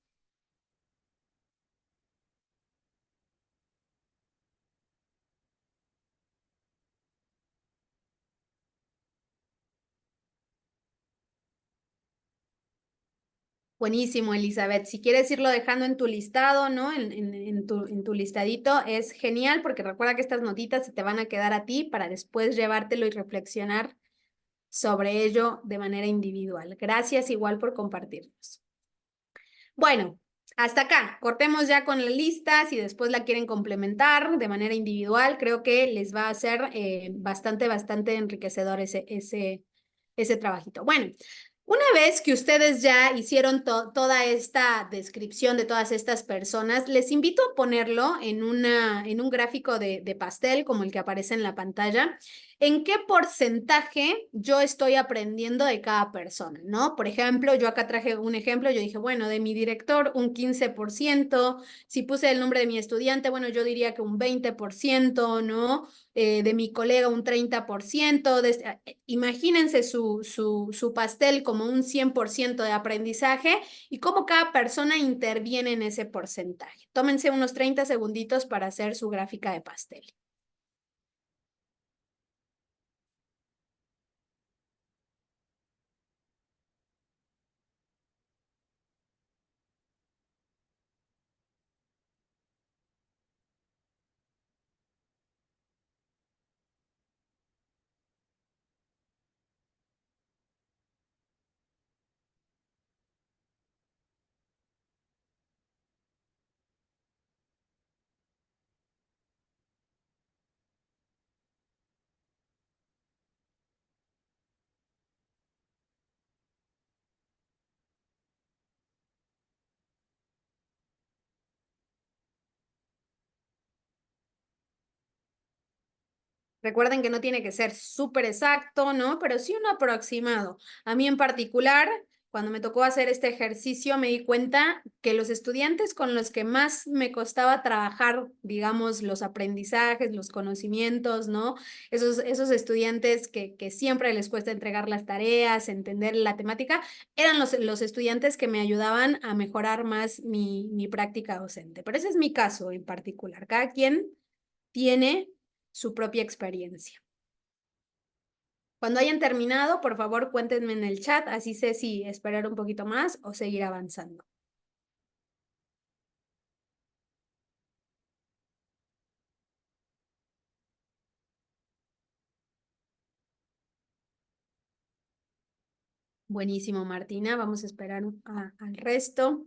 Buenísimo, Elizabeth. Si quieres irlo dejando en tu listado, ¿no? En tu listadito, es genial porque recuerda que estas notitas se te van a quedar a ti para después llevártelo y reflexionar sobre ello de manera individual. Gracias igual por compartirnos. Bueno, hasta acá. Cortemos ya con la lista. Si después la quieren complementar de manera individual, creo que les va a ser bastante enriquecedor ese trabajito. Bueno, una vez que ustedes ya hicieron toda esta descripción de todas estas personas, les invito a ponerlo en un gráfico de pastel como el que aparece en la pantalla. ¿En qué porcentaje yo estoy aprendiendo de cada persona, no? Por ejemplo, yo acá traje un ejemplo, yo dije, bueno, de mi director un 15%, si puse el nombre de mi estudiante, bueno, yo diría que un 20%, ¿no? De mi colega un 30%, imagínense su pastel como un 100% de aprendizaje y cómo cada persona interviene en ese porcentaje. Tómense unos 30 segunditos para hacer su gráfica de pastel. Recuerden que no tiene que ser súper exacto, ¿no? Pero sí un aproximado. A mí en particular, cuando me tocó hacer este ejercicio, me di cuenta que los estudiantes con los que más me costaba trabajar, digamos, los aprendizajes, los conocimientos, ¿no? Esos estudiantes que siempre les cuesta entregar las tareas, entender la temática, eran los estudiantes que me ayudaban a mejorar más mi práctica docente. Pero ese es mi caso en particular. Cada quien tiene su propia experiencia. Cuando hayan terminado, por favor, cuéntenme en el chat, así sé si esperar un poquito más o seguir avanzando. Buenísimo, Martina. Vamos a esperar al resto.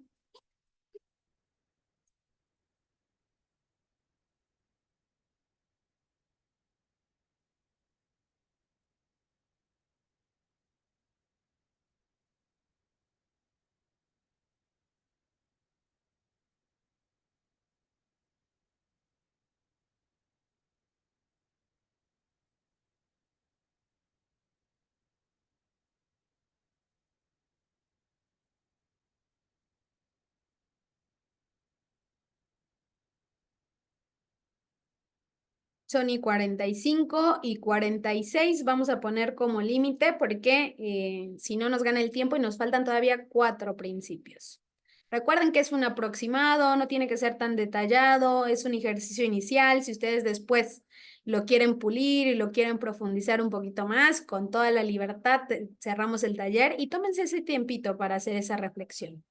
Son y 45 y 46 vamos a poner como límite porque si no nos gana el tiempo y nos faltan todavía 4 principios. Recuerden que es un aproximado, no tiene que ser tan detallado, es un ejercicio inicial. Si ustedes después lo quieren pulir y lo quieren profundizar un poquito más, con toda la libertad, cerramos el taller y tómense ese tiempito para hacer esa reflexión.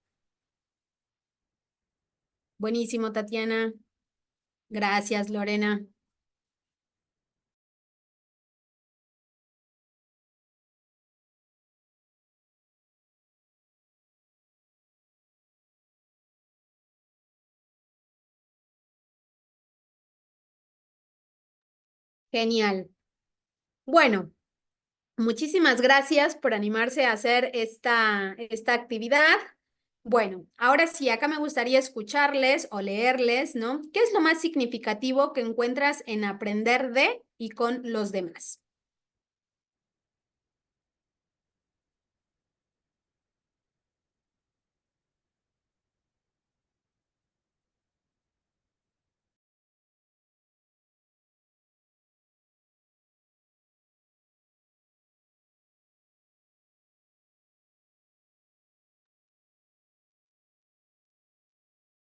Buenísimo, Tatiana. Gracias, Lorena. Genial. Bueno, muchísimas gracias por animarse a hacer esta actividad. Bueno, ahora sí, acá me gustaría escucharles o leerles, ¿no? ¿Qué es lo más significativo que encuentras en aprender de y con los demás?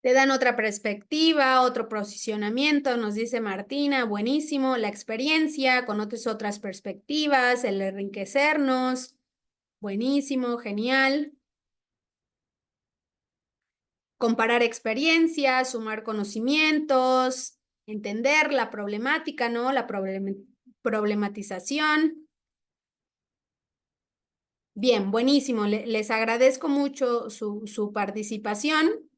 Te dan otra perspectiva, otro posicionamiento, nos dice Martina, buenísimo, la experiencia, conoces otras perspectivas, el enriquecernos, buenísimo, genial. Comparar experiencias, sumar conocimientos, entender la problemática, ¿no? La problematización. Bien, buenísimo, les agradezco mucho su participación.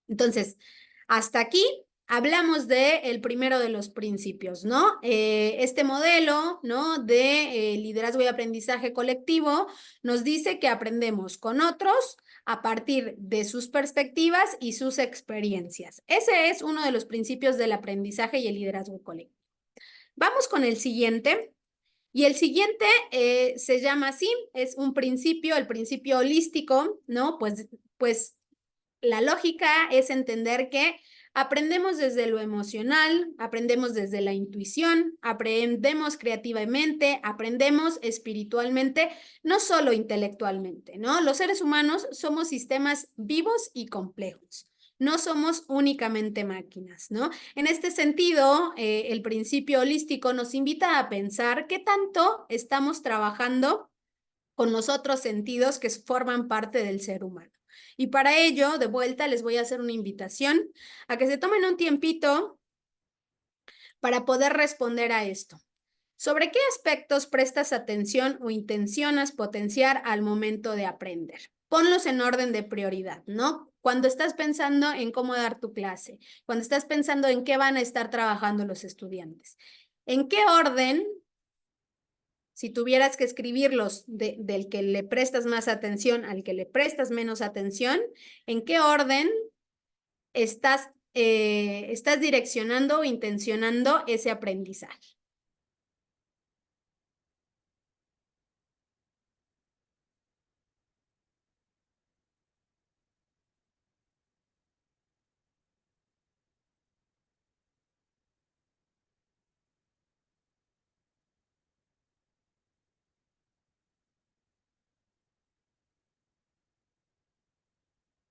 Entonces, hasta aquí hablamos del primero de los principios, ¿no? Este modelo, ¿no? de liderazgo y aprendizaje colectivo nos dice que aprendemos con otros a partir de sus perspectivas y sus experiencias. Ese es uno de los principios del aprendizaje y el liderazgo colectivo. Vamos con el siguiente. Y el siguiente se llama así, es un principio, el principio holístico, ¿no? Pues la lógica es entender que aprendemos desde lo emocional, aprendemos desde la intuición, aprendemos creativamente, aprendemos espiritualmente, no solo intelectualmente, ¿no? Los seres humanos somos sistemas vivos y complejos. No somos únicamente máquinas, ¿no? En este sentido, el principio holístico nos invita a pensar qué tanto estamos trabajando con los otros sentidos que forman parte del ser humano. Y para ello, de vuelta, les voy a hacer una invitación a que se tomen un tiempito para poder responder a esto. ¿Sobre qué aspectos prestas atención o intencionas potenciar al momento de aprender? Ponlos en orden de prioridad, ¿no? Cuando estás pensando en cómo dar tu clase, cuando estás pensando en qué van a estar trabajando los estudiantes, ¿en qué orden? Si tuvieras que escribirlos del que le prestas más atención al que le prestas menos atención, ¿en qué orden estás direccionando o intencionando ese aprendizaje?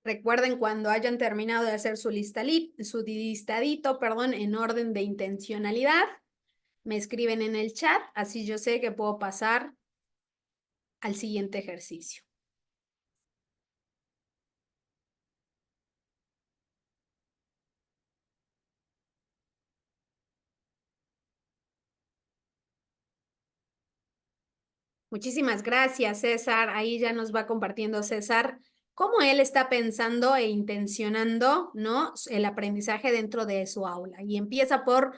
Recuerden cuando hayan terminado de hacer su listadito, en orden de intencionalidad, me escriben en el chat, así yo sé que puedo pasar al siguiente ejercicio. Muchísimas gracias, César. Ahí ya nos va compartiendo César cómo él está pensando e intencionando, ¿no? el aprendizaje dentro de su aula. Y empieza por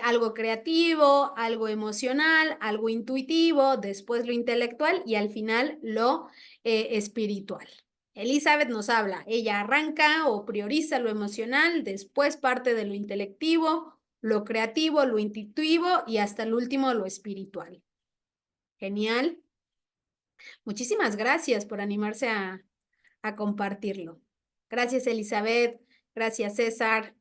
algo creativo, algo emocional, algo intuitivo, después lo intelectual y al final lo espiritual. Elizabeth nos habla, ella arranca o prioriza lo emocional, después parte de lo intelectivo, lo creativo, lo intuitivo y hasta el último lo espiritual. Genial. Muchísimas gracias por animarse a compartirlo. Gracias, Elizabeth. Gracias, César.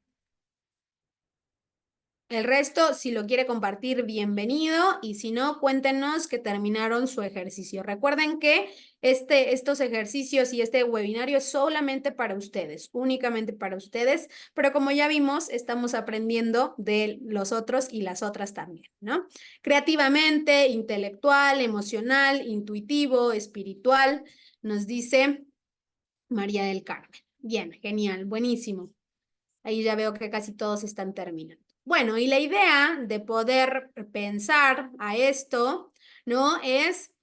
El resto, si lo quiere compartir, bienvenido. Y si no, cuéntenos que terminaron su ejercicio. Recuerden que estos ejercicios y este webinario es solamente para ustedes, únicamente para ustedes. Pero como ya vimos, estamos aprendiendo de los otros y las otras también, ¿no? Creativamente, intelectual, emocional, intuitivo, espiritual, nos dice María del Carmen. Bien, genial, buenísimo. Ahí ya veo que casi todos están terminando. Bueno, y la idea de poder pensar a esto, ¿no? Es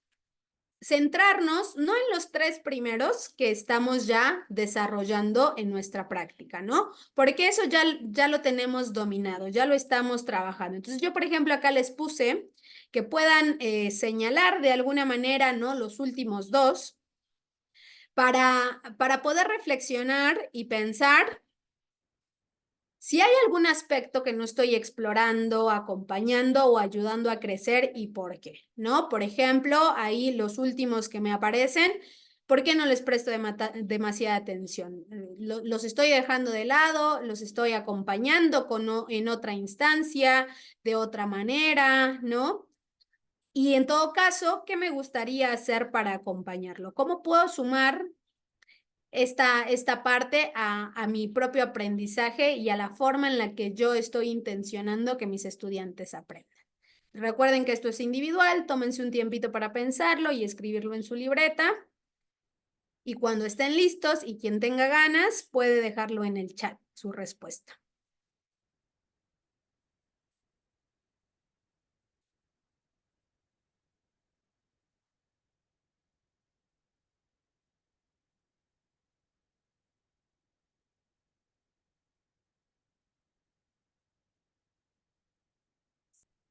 centrarnos no en los 3 primeros que estamos ya desarrollando en nuestra práctica, ¿no? Porque eso ya lo tenemos dominado, ya lo estamos trabajando. Entonces yo, por ejemplo, acá les puse que puedan señalar de alguna manera, ¿no? Los últimos 2 para poder reflexionar y pensar si hay algún aspecto que no estoy explorando, acompañando o ayudando a crecer y por qué, ¿no? Por ejemplo, ahí los últimos que me aparecen, ¿por qué no les presto demasiada atención? Los estoy dejando de lado, los estoy acompañando en otra instancia, de otra manera, ¿no? Y en todo caso, ¿qué me gustaría hacer para acompañarlo? ¿Cómo puedo sumar esta parte a mi propio aprendizaje y a la forma en la que yo estoy intencionando que mis estudiantes aprendan? Recuerden que esto es individual, tómense un tiempito para pensarlo y escribirlo en su libreta. Y cuando estén listos y quien tenga ganas puede dejarlo en el chat, su respuesta.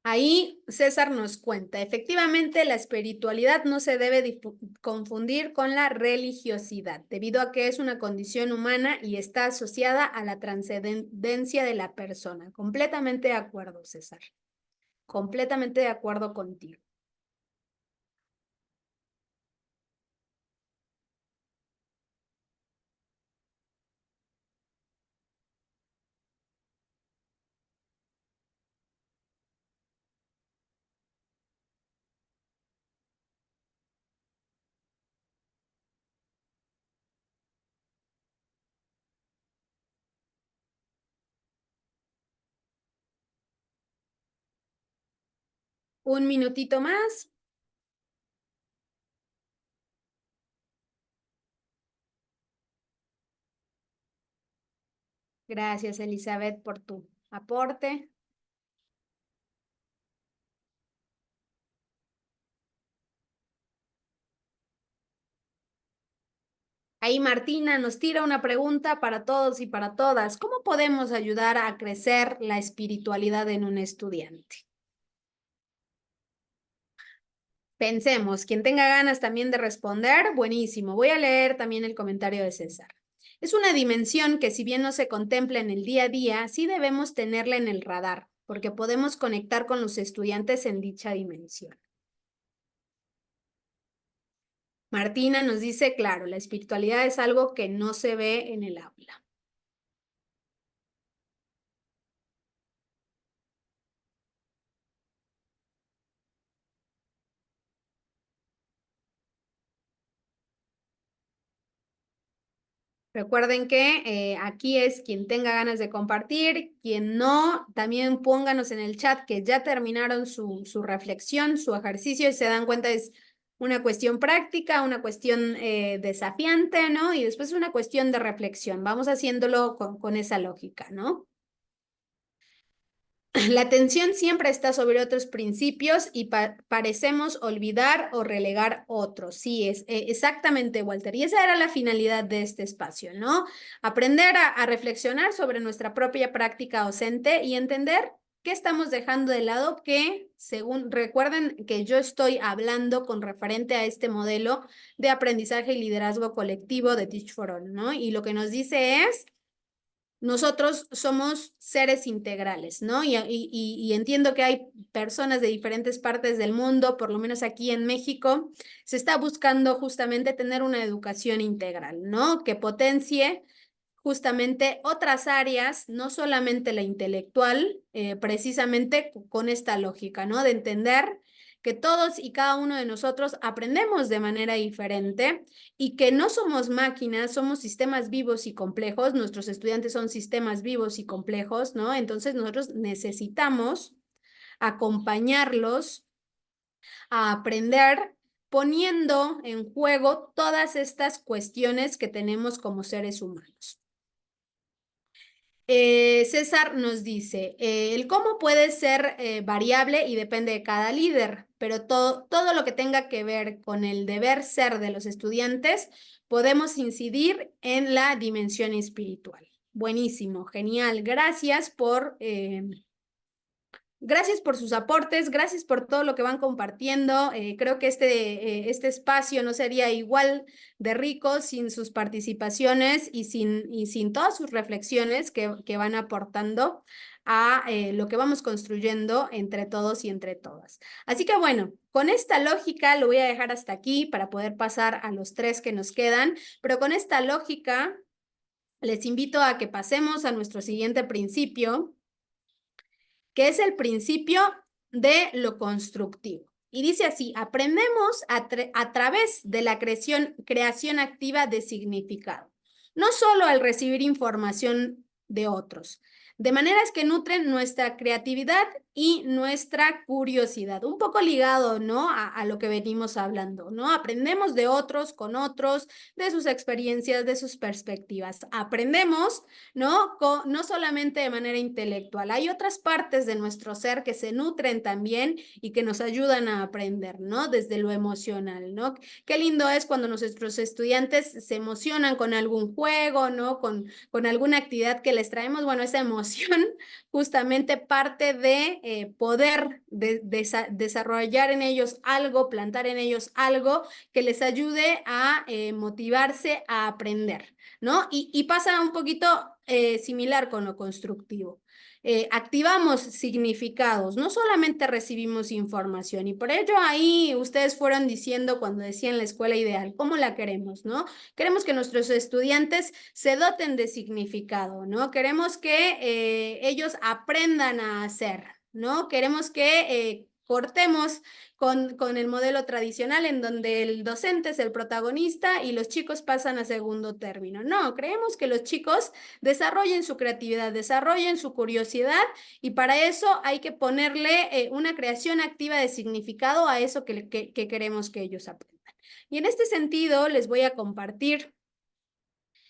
Ahí César nos cuenta, efectivamente la espiritualidad no se debe confundir con la religiosidad, debido a que es una condición humana y está asociada a la trascendencia de la persona. Completamente de acuerdo, César. Completamente de acuerdo contigo. Un minutito más. Gracias, Elizabeth, por tu aporte. Ahí Martina nos tira una pregunta para todos y para todas. ¿Cómo podemos ayudar a crecer la espiritualidad en un estudiante? Pensemos, quien tenga ganas también de responder, buenísimo. Voy a leer también el comentario de César. Es una dimensión que si bien no se contempla en el día a día, sí debemos tenerla en el radar, porque podemos conectar con los estudiantes en dicha dimensión. Martina nos dice, claro, la espiritualidad es algo que no se ve en el aula. Recuerden que aquí es quien tenga ganas de compartir, quien no, también pónganos en el chat que ya terminaron su reflexión, su ejercicio y se dan cuenta es una cuestión práctica, una cuestión desafiante, ¿no? Y después una cuestión de reflexión. Vamos haciéndolo con esa lógica, ¿no? La atención siempre está sobre otros principios y parecemos olvidar o relegar otros. Sí, es exactamente, Walter. Y esa era la finalidad de este espacio, ¿no? Aprender a reflexionar sobre nuestra propia práctica docente y entender qué estamos dejando de lado, que recuerden que yo estoy hablando con referente a este modelo de aprendizaje y liderazgo colectivo de Teach for All, ¿no? Y lo que nos dice es: nosotros somos seres integrales, ¿no? Y entiendo que hay personas de diferentes partes del mundo, por lo menos aquí en México, se está buscando justamente tener una educación integral, ¿no? Que potencie justamente otras áreas, no solamente la intelectual, precisamente con esta lógica, ¿no? De entender que todos y cada uno de nosotros aprendemos de manera diferente y que no somos máquinas, somos sistemas vivos y complejos. Nuestros estudiantes son sistemas vivos y complejos, ¿no? Entonces nosotros necesitamos acompañarlos a aprender poniendo en juego todas estas cuestiones que tenemos como seres humanos. César nos dice, el cómo puede ser variable y depende de cada líder, pero todo lo que tenga que ver con el deber ser de los estudiantes, podemos incidir en la dimensión espiritual. Buenísimo, genial. Gracias por sus aportes, gracias por todo lo que van compartiendo. Creo que este espacio no sería igual de rico sin sus participaciones y sin todas sus reflexiones que van aportando a lo que vamos construyendo entre todos y entre todas. Así que bueno, con esta lógica lo voy a dejar hasta aquí para poder pasar a los 3 que nos quedan, pero con esta lógica les invito a que pasemos a nuestro siguiente principio, que es el principio de lo constructivo. Y dice así, aprendemos a través de la creación activa de significado, no solo al recibir información de otros, de maneras que nutren nuestra creatividad y nuestra curiosidad. Un poco ligado, ¿no? A lo que venimos hablando, ¿no? Aprendemos de otros, con otros, de sus experiencias, de sus perspectivas. Aprendemos, ¿no? No solamente de manera intelectual. Hay otras partes de nuestro ser que se nutren también y que nos ayudan a aprender, ¿no? Desde lo emocional, ¿no? Qué lindo es cuando nuestros estudiantes se emocionan con algún juego, ¿no? Con alguna actividad que les traemos. Bueno, esa emoción justamente parte de poder desarrollar en ellos algo, plantar en ellos algo que les ayude a motivarse a aprender, ¿no? Y pasa un poquito similar con lo constructivo. Activamos significados, no solamente recibimos información, y por ello ahí ustedes fueron diciendo cuando decían la escuela ideal, ¿cómo la queremos, no? Queremos que nuestros estudiantes se doten de significado, ¿no? Queremos que ellos aprendan a hacer, ¿no? Queremos que cortemos con el modelo tradicional en donde el docente es el protagonista y los chicos pasan a segundo término. No, creemos que los chicos desarrollen su creatividad, desarrollen su curiosidad, y para eso hay que ponerle una creación activa de significado a eso que queremos que ellos aprendan. Y en este sentido les voy a compartir,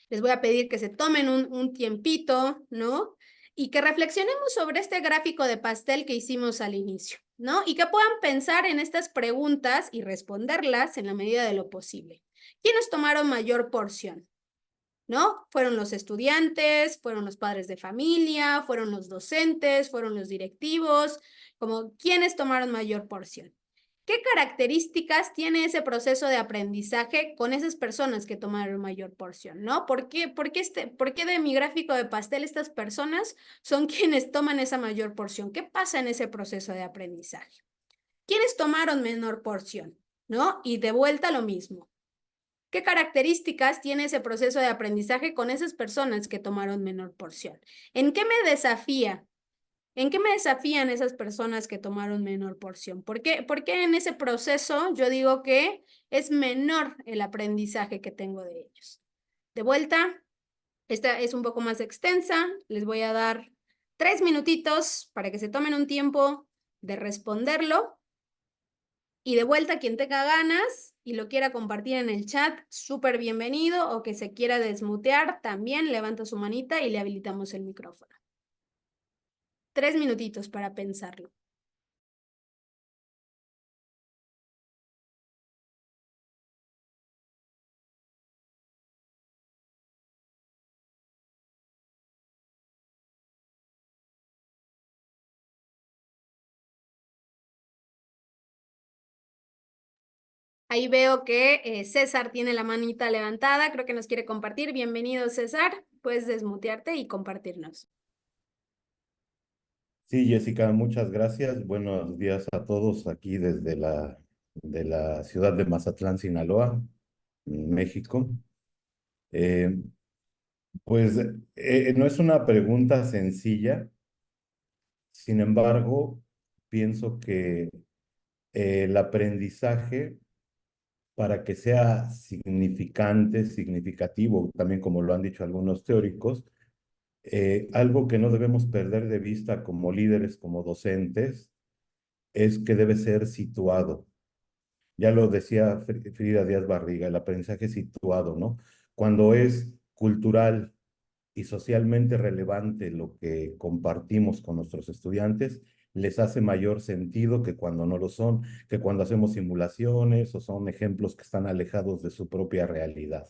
les voy a pedir que se tomen un tiempito, ¿no? Y que reflexionemos sobre este gráfico de pastel que hicimos al inicio, ¿no? Y que puedan pensar en estas preguntas y responderlas en la medida de lo posible. ¿Quiénes tomaron mayor porción? ¿No? ¿Fueron los estudiantes? ¿Fueron los padres de familia? ¿Fueron los docentes? ¿Fueron los directivos? Como, ¿quiénes tomaron mayor porción? ¿Qué características tiene ese proceso de aprendizaje con esas personas que tomaron mayor porción, ¿no? ¿Por qué de mi gráfico de pastel estas personas son quienes toman esa mayor porción? ¿Qué pasa en ese proceso de aprendizaje? ¿Quiénes tomaron menor porción, ¿no? Y de vuelta lo mismo. ¿Qué características tiene ese proceso de aprendizaje con esas personas que tomaron menor porción? ¿En qué me desafía? ¿En qué me desafían esas personas que tomaron menor porción? ¿Por qué en ese proceso yo digo que es menor el aprendizaje que tengo de ellos? De vuelta, esta es un poco más extensa. Les voy a dar 3 minutitos para que se tomen un tiempo de responderlo. Y de vuelta, quien tenga ganas y lo quiera compartir en el chat, súper bienvenido, o que se quiera desmutear, también levanta su manita y le habilitamos el micrófono. 3 minutitos para pensarlo. Ahí veo que César tiene la manita levantada, creo que nos quiere compartir. Bienvenido, César. Puedes desmutearte y compartirnos. Sí, Jessica, muchas gracias. Buenos días a todos aquí desde de la ciudad de Mazatlán, Sinaloa, México. Pues no es una pregunta sencilla, sin embargo, pienso que el aprendizaje, para que sea significante, significativo, también como lo han dicho algunos teóricos, algo que no debemos perder de vista como líderes, como docentes, es que debe ser situado. Ya lo decía Frida Díaz Barriga, el aprendizaje situado, ¿no? Cuando es cultural, y socialmente relevante lo que compartimos con nuestros estudiantes, les hace mayor sentido que cuando no lo son, que cuando hacemos simulaciones o son ejemplos que están alejados de su propia realidad.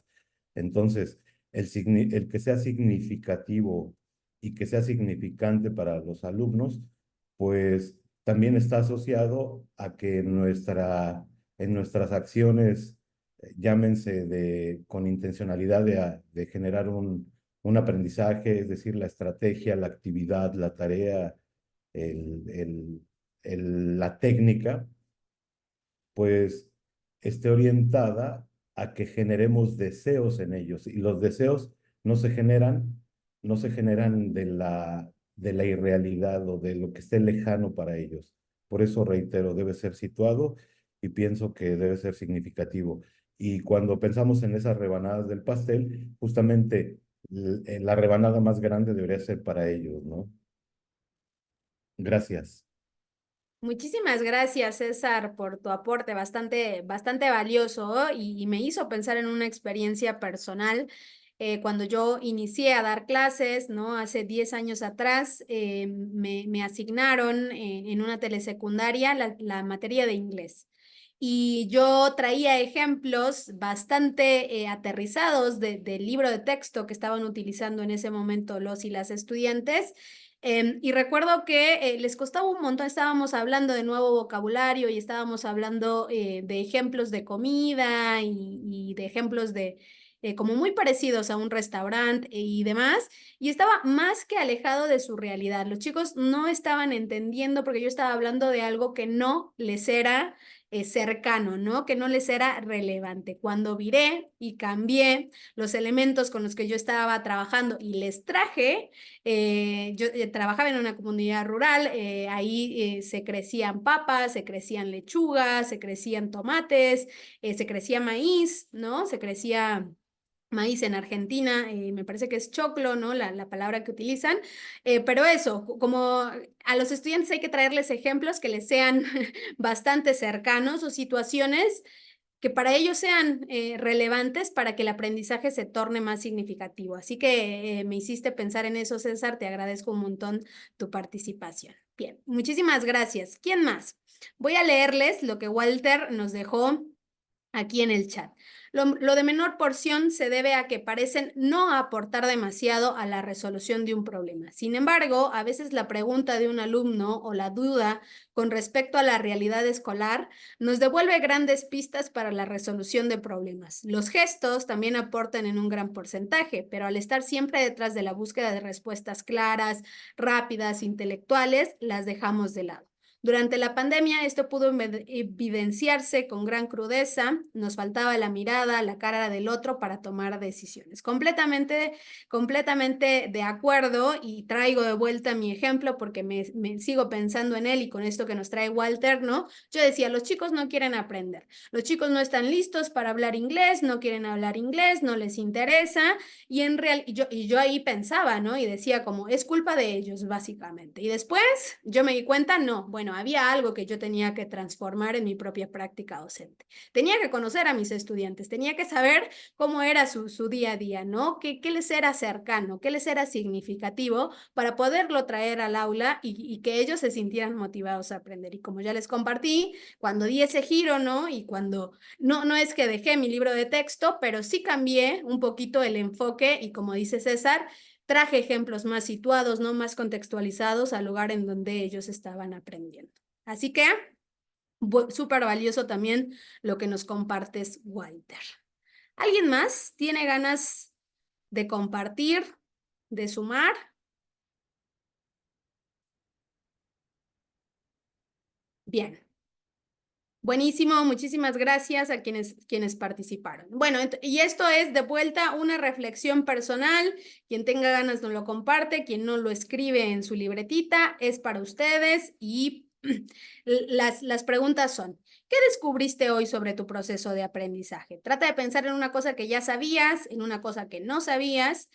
Entonces, el que sea significativo y que sea significante para los alumnos, pues también está asociado a que en nuestras acciones, llámense con intencionalidad de generar un aprendizaje, es decir, la estrategia, la actividad, la tarea, la técnica, pues esté orientada a que generemos deseos en ellos. Y los deseos no se generan de la irrealidad o de lo que esté lejano para ellos. Por eso, reitero, debe ser situado y pienso que debe ser significativo. Y cuando pensamos en esas rebanadas del pastel, justamente la rebanada más grande debería ser para ellos, ¿no? Gracias. Muchísimas gracias, César, por tu aporte bastante valioso y me hizo pensar en una experiencia personal. Cuando yo inicié a dar clases, ¿no? Hace 10 años atrás, me asignaron en una telesecundaria la materia de inglés. Y yo traía ejemplos bastante aterrizados del libro de texto que estaban utilizando en ese momento los y las estudiantes. Y recuerdo que les costaba un montón, estábamos hablando de nuevo vocabulario y estábamos hablando de ejemplos de comida y de ejemplos de como muy parecidos a un restaurante y demás, y estaba más que alejado de su realidad. Los chicos no estaban entendiendo porque yo estaba hablando de algo que no les era cercano, ¿no? Que no les era relevante. Cuando viré y cambié los elementos con los que yo estaba trabajando y les traje, yo trabajaba en una comunidad rural, ahí se crecían papas, se crecían lechugas, se crecían tomates, se crecía maíz, ¿no? Se crecía maíz en Argentina, me parece que es choclo, ¿no? La palabra que utilizan, pero eso, como a los estudiantes hay que traerles ejemplos que les sean bastante cercanos o situaciones que para ellos sean relevantes para que el aprendizaje se torne más significativo. Así que me hiciste pensar en eso, César, te agradezco un montón tu participación. Bien, muchísimas gracias. ¿Quién más? Voy a leerles lo que Walter nos dejó aquí en el chat. Lo de menor porción se debe a que parecen no aportar demasiado a la resolución de un problema. Sin embargo, a veces la pregunta de un alumno o la duda con respecto a la realidad escolar nos devuelve grandes pistas para la resolución de problemas. Los gestos también aportan en un gran porcentaje, pero al estar siempre detrás de la búsqueda de respuestas claras, rápidas, intelectuales, las dejamos de lado. Durante la pandemia esto pudo evidenciarse con gran crudeza, nos faltaba la mirada, la cara del otro para tomar decisiones. Completamente de acuerdo y traigo de vuelta mi ejemplo porque me sigo pensando en él y con esto que nos trae Walter, ¿no? Yo decía, los chicos no quieren aprender, los chicos no están listos para hablar inglés, no quieren hablar inglés, no les interesa y yo ahí pensaba, ¿no? Y decía como, es culpa de ellos básicamente. Y después yo me di cuenta, no, bueno, había algo que yo tenía que transformar en mi propia práctica docente. Tenía que conocer a mis estudiantes, tenía que saber cómo era su día a día, ¿no? ¿Qué les era cercano? ¿Qué les era significativo para poderlo traer al aula y que ellos se sintieran motivados a aprender? Y como ya les compartí, cuando di ese giro, ¿no? Y cuando, no es que dejé mi libro de texto, pero sí cambié un poquito el enfoque y como dice César, traje ejemplos más situados, ¿no? Más contextualizados al lugar en donde ellos estaban aprendiendo. Así que, súper valioso también lo que nos compartes, Walter. ¿Alguien más tiene ganas de compartir, de sumar? Bien. Buenísimo, muchísimas gracias a quienes participaron. Bueno, y esto es de vuelta una reflexión personal. Quien tenga ganas nos lo comparte, quien no lo escribe en su libretita, es para ustedes. Y las preguntas son, ¿qué descubriste hoy sobre tu proceso de aprendizaje? Trata de pensar en una cosa que ya sabías, en una cosa que no sabías.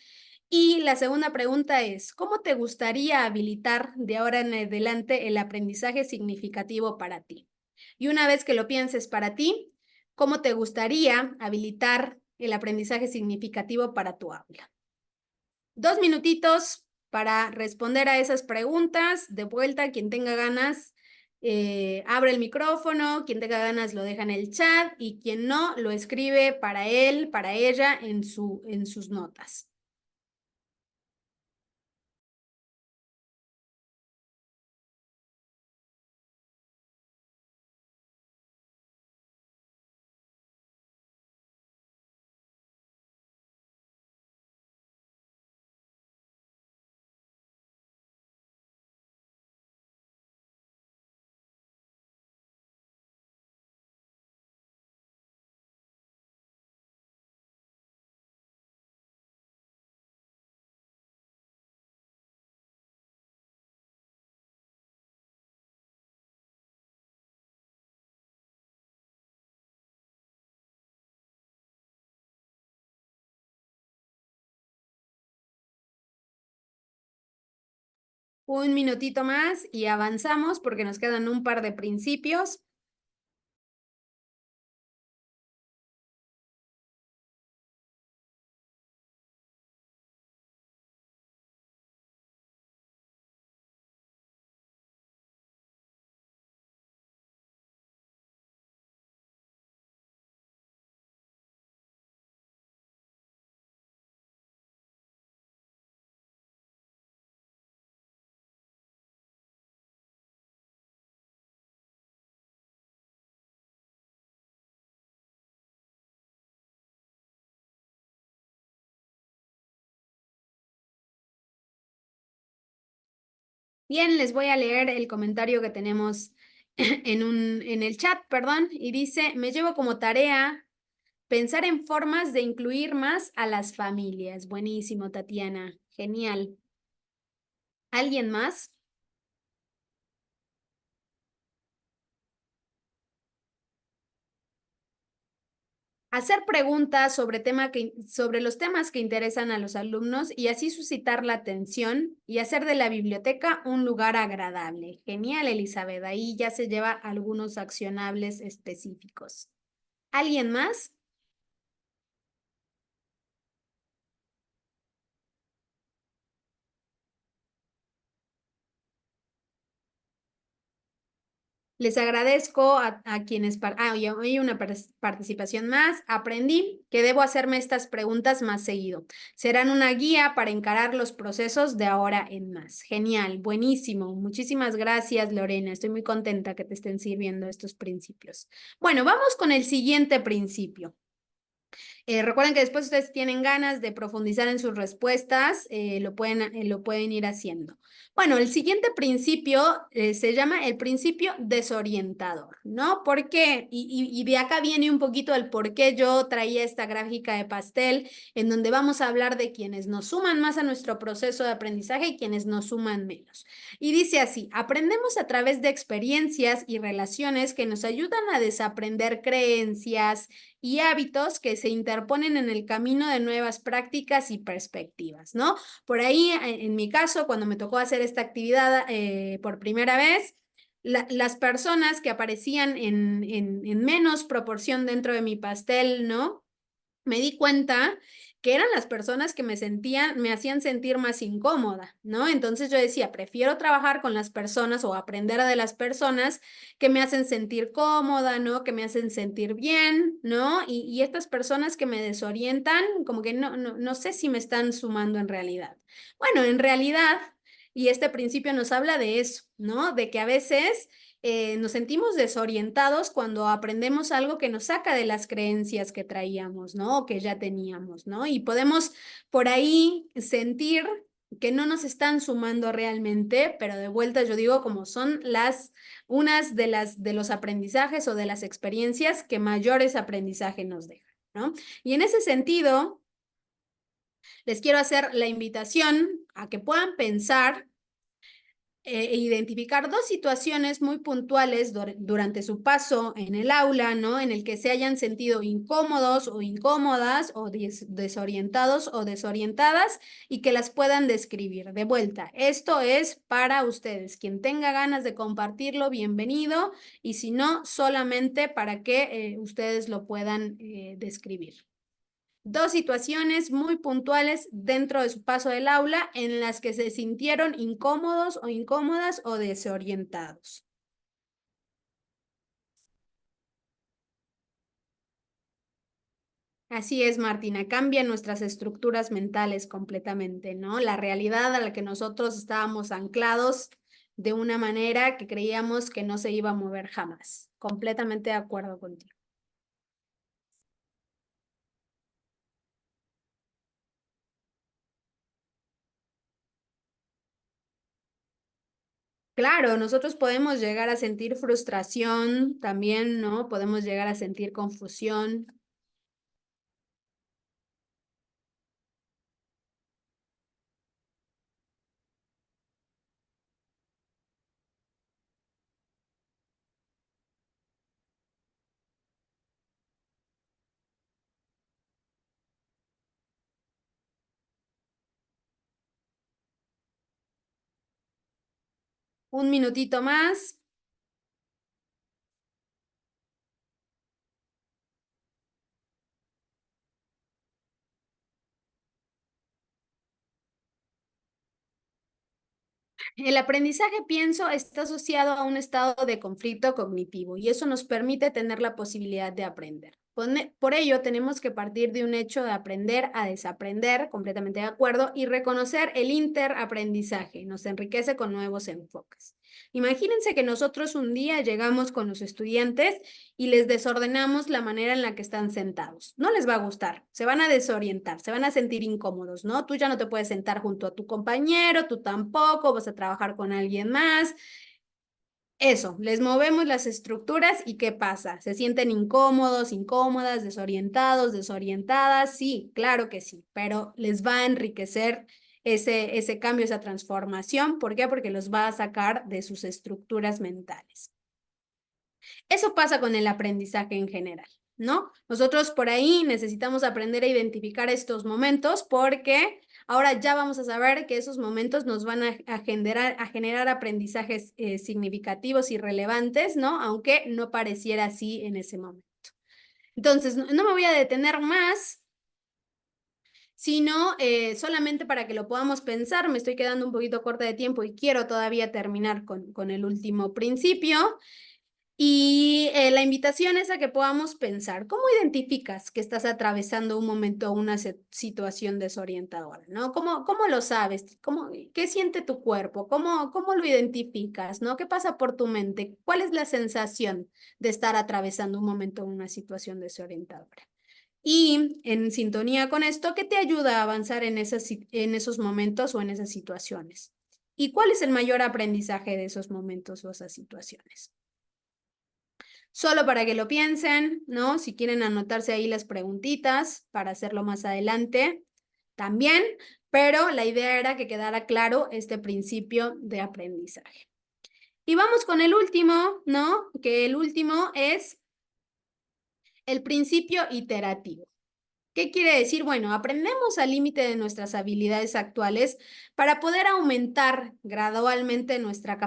Y la segunda pregunta es, ¿cómo te gustaría habilitar de ahora en adelante el aprendizaje significativo para ti? Y una vez que lo pienses para ti, ¿cómo te gustaría habilitar el aprendizaje significativo para tu aula? 2 minutitos para responder a esas preguntas. De vuelta, quien tenga ganas, abre el micrófono, quien tenga ganas lo deja en el chat y quien no, lo escribe para él, para ella en sus notas. Un minutito más y avanzamos porque nos quedan un par de principios. Bien, les voy a leer el comentario que tenemos en el chat, perdón, y dice, me llevo como tarea pensar en formas de incluir más a las familias. Buenísimo, Tatiana, genial. ¿Alguien más? Hacer preguntas sobre los temas que interesan a los alumnos y así suscitar la atención y hacer de la biblioteca un lugar agradable. Genial, Elizabeth. Ahí ya se lleva algunos accionables específicos. ¿Alguien más? Les agradezco a quienes... hay una participación más. Aprendí que debo hacerme estas preguntas más seguido. Serán una guía para encarar los procesos de ahora en más. Genial, buenísimo. Muchísimas gracias, Lorena. Estoy muy contenta que te estén sirviendo estos principios. Bueno, vamos con el siguiente principio. Recuerden que después ustedes tienen ganas de profundizar en sus respuestas, lo pueden ir haciendo. Bueno, el siguiente principio se llama el principio desorientador, ¿no? ¿Por qué? Y de acá viene un poquito el por qué yo traía esta gráfica de pastel, en donde vamos a hablar de quienes nos suman más a nuestro proceso de aprendizaje y quienes nos suman menos. Y dice así, aprendemos a través de experiencias y relaciones que nos ayudan a desaprender creencias y hábitos que se interponen en el camino de nuevas prácticas y perspectivas, ¿no? Por ahí, en mi caso, cuando me tocó hacer esta actividad por primera vez, las personas que aparecían en menos proporción dentro de mi pastel, ¿no? Me di cuenta que eran las personas que me hacían sentir más incómoda, ¿no? Entonces yo decía, prefiero trabajar con las personas o aprender de las personas que me hacen sentir cómoda, ¿no? Que me hacen sentir bien, ¿no? Y estas personas que me desorientan, como que no sé si me están sumando en realidad. Bueno, en realidad, y este principio nos habla de eso, ¿no? De que a veces nos sentimos desorientados cuando aprendemos algo que nos saca de las creencias que traíamos, ¿no? O que ya teníamos, ¿no? Y podemos por ahí sentir que no nos están sumando realmente, pero de vuelta yo digo como son unas de los aprendizajes o de las experiencias que mayores aprendizaje nos dejan, ¿no? Y en ese sentido, les quiero hacer la invitación a que puedan pensar identificar dos situaciones muy puntuales durante su paso en el aula, ¿no? En el que se hayan sentido incómodos o incómodas o desorientados o desorientadas y que las puedan describir. De vuelta, esto es para ustedes. Quien tenga ganas de compartirlo, bienvenido, y si no, solamente para que ustedes lo puedan describir. 2 situaciones muy puntuales dentro de su paso del aula en las que se sintieron incómodos o incómodas o desorientados. Así es, Martina, cambian nuestras estructuras mentales completamente, ¿no? La realidad a la que nosotros estábamos anclados de una manera que creíamos que no se iba a mover jamás. Completamente de acuerdo contigo. Claro, nosotros podemos llegar a sentir frustración también, ¿no? Podemos llegar a sentir confusión. Un minutito más. El aprendizaje, pienso, está asociado a un estado de conflicto cognitivo y eso nos permite tener la posibilidad de aprender. Por ello, tenemos que partir de un hecho de aprender a desaprender, completamente de acuerdo, y reconocer el interaprendizaje. Nos enriquece con nuevos enfoques. Imagínense que nosotros un día llegamos con los estudiantes y les desordenamos la manera en la que están sentados. No les va a gustar, se van a desorientar, se van a sentir incómodos, ¿no? Tú ya no te puedes sentar junto a tu compañero, tú tampoco, vas a trabajar con alguien más. Eso, les movemos las estructuras y ¿qué pasa? ¿Se sienten incómodos, incómodas, desorientados, desorientadas? Sí, claro que sí, pero les va a enriquecer ese cambio, esa transformación. ¿Por qué? Porque los va a sacar de sus estructuras mentales. Eso pasa con el aprendizaje en general, ¿no? Nosotros por ahí necesitamos aprender a identificar estos momentos porque ahora ya vamos a saber que esos momentos nos van a generar aprendizajes significativos y relevantes, ¿no? Aunque no pareciera así en ese momento. Entonces, no me voy a detener más, sino solamente para que lo podamos pensar. Me estoy quedando un poquito corta de tiempo y quiero todavía terminar con el último principio. Y la invitación es a que podamos pensar, ¿cómo identificas que estás atravesando un momento o una situación desorientadora, ¿no? ¿Cómo lo sabes? ¿Qué siente tu cuerpo? ¿Cómo lo identificas, ¿no? ¿Qué pasa por tu mente? ¿Cuál es la sensación de estar atravesando un momento o una situación desorientadora? Y en sintonía con esto, ¿qué te ayuda a avanzar en esos momentos o en esas situaciones? ¿Y cuál es el mayor aprendizaje de esos momentos o esas situaciones? Solo para que lo piensen, ¿no? Si quieren anotarse ahí las preguntitas para hacerlo más adelante, también, pero la idea era que quedara claro este principio de aprendizaje. Y vamos con el último, ¿no? Que el último es el principio iterativo. ¿Qué quiere decir? Bueno, aprendemos al límite de nuestras habilidades actuales para poder aumentar gradualmente nuestra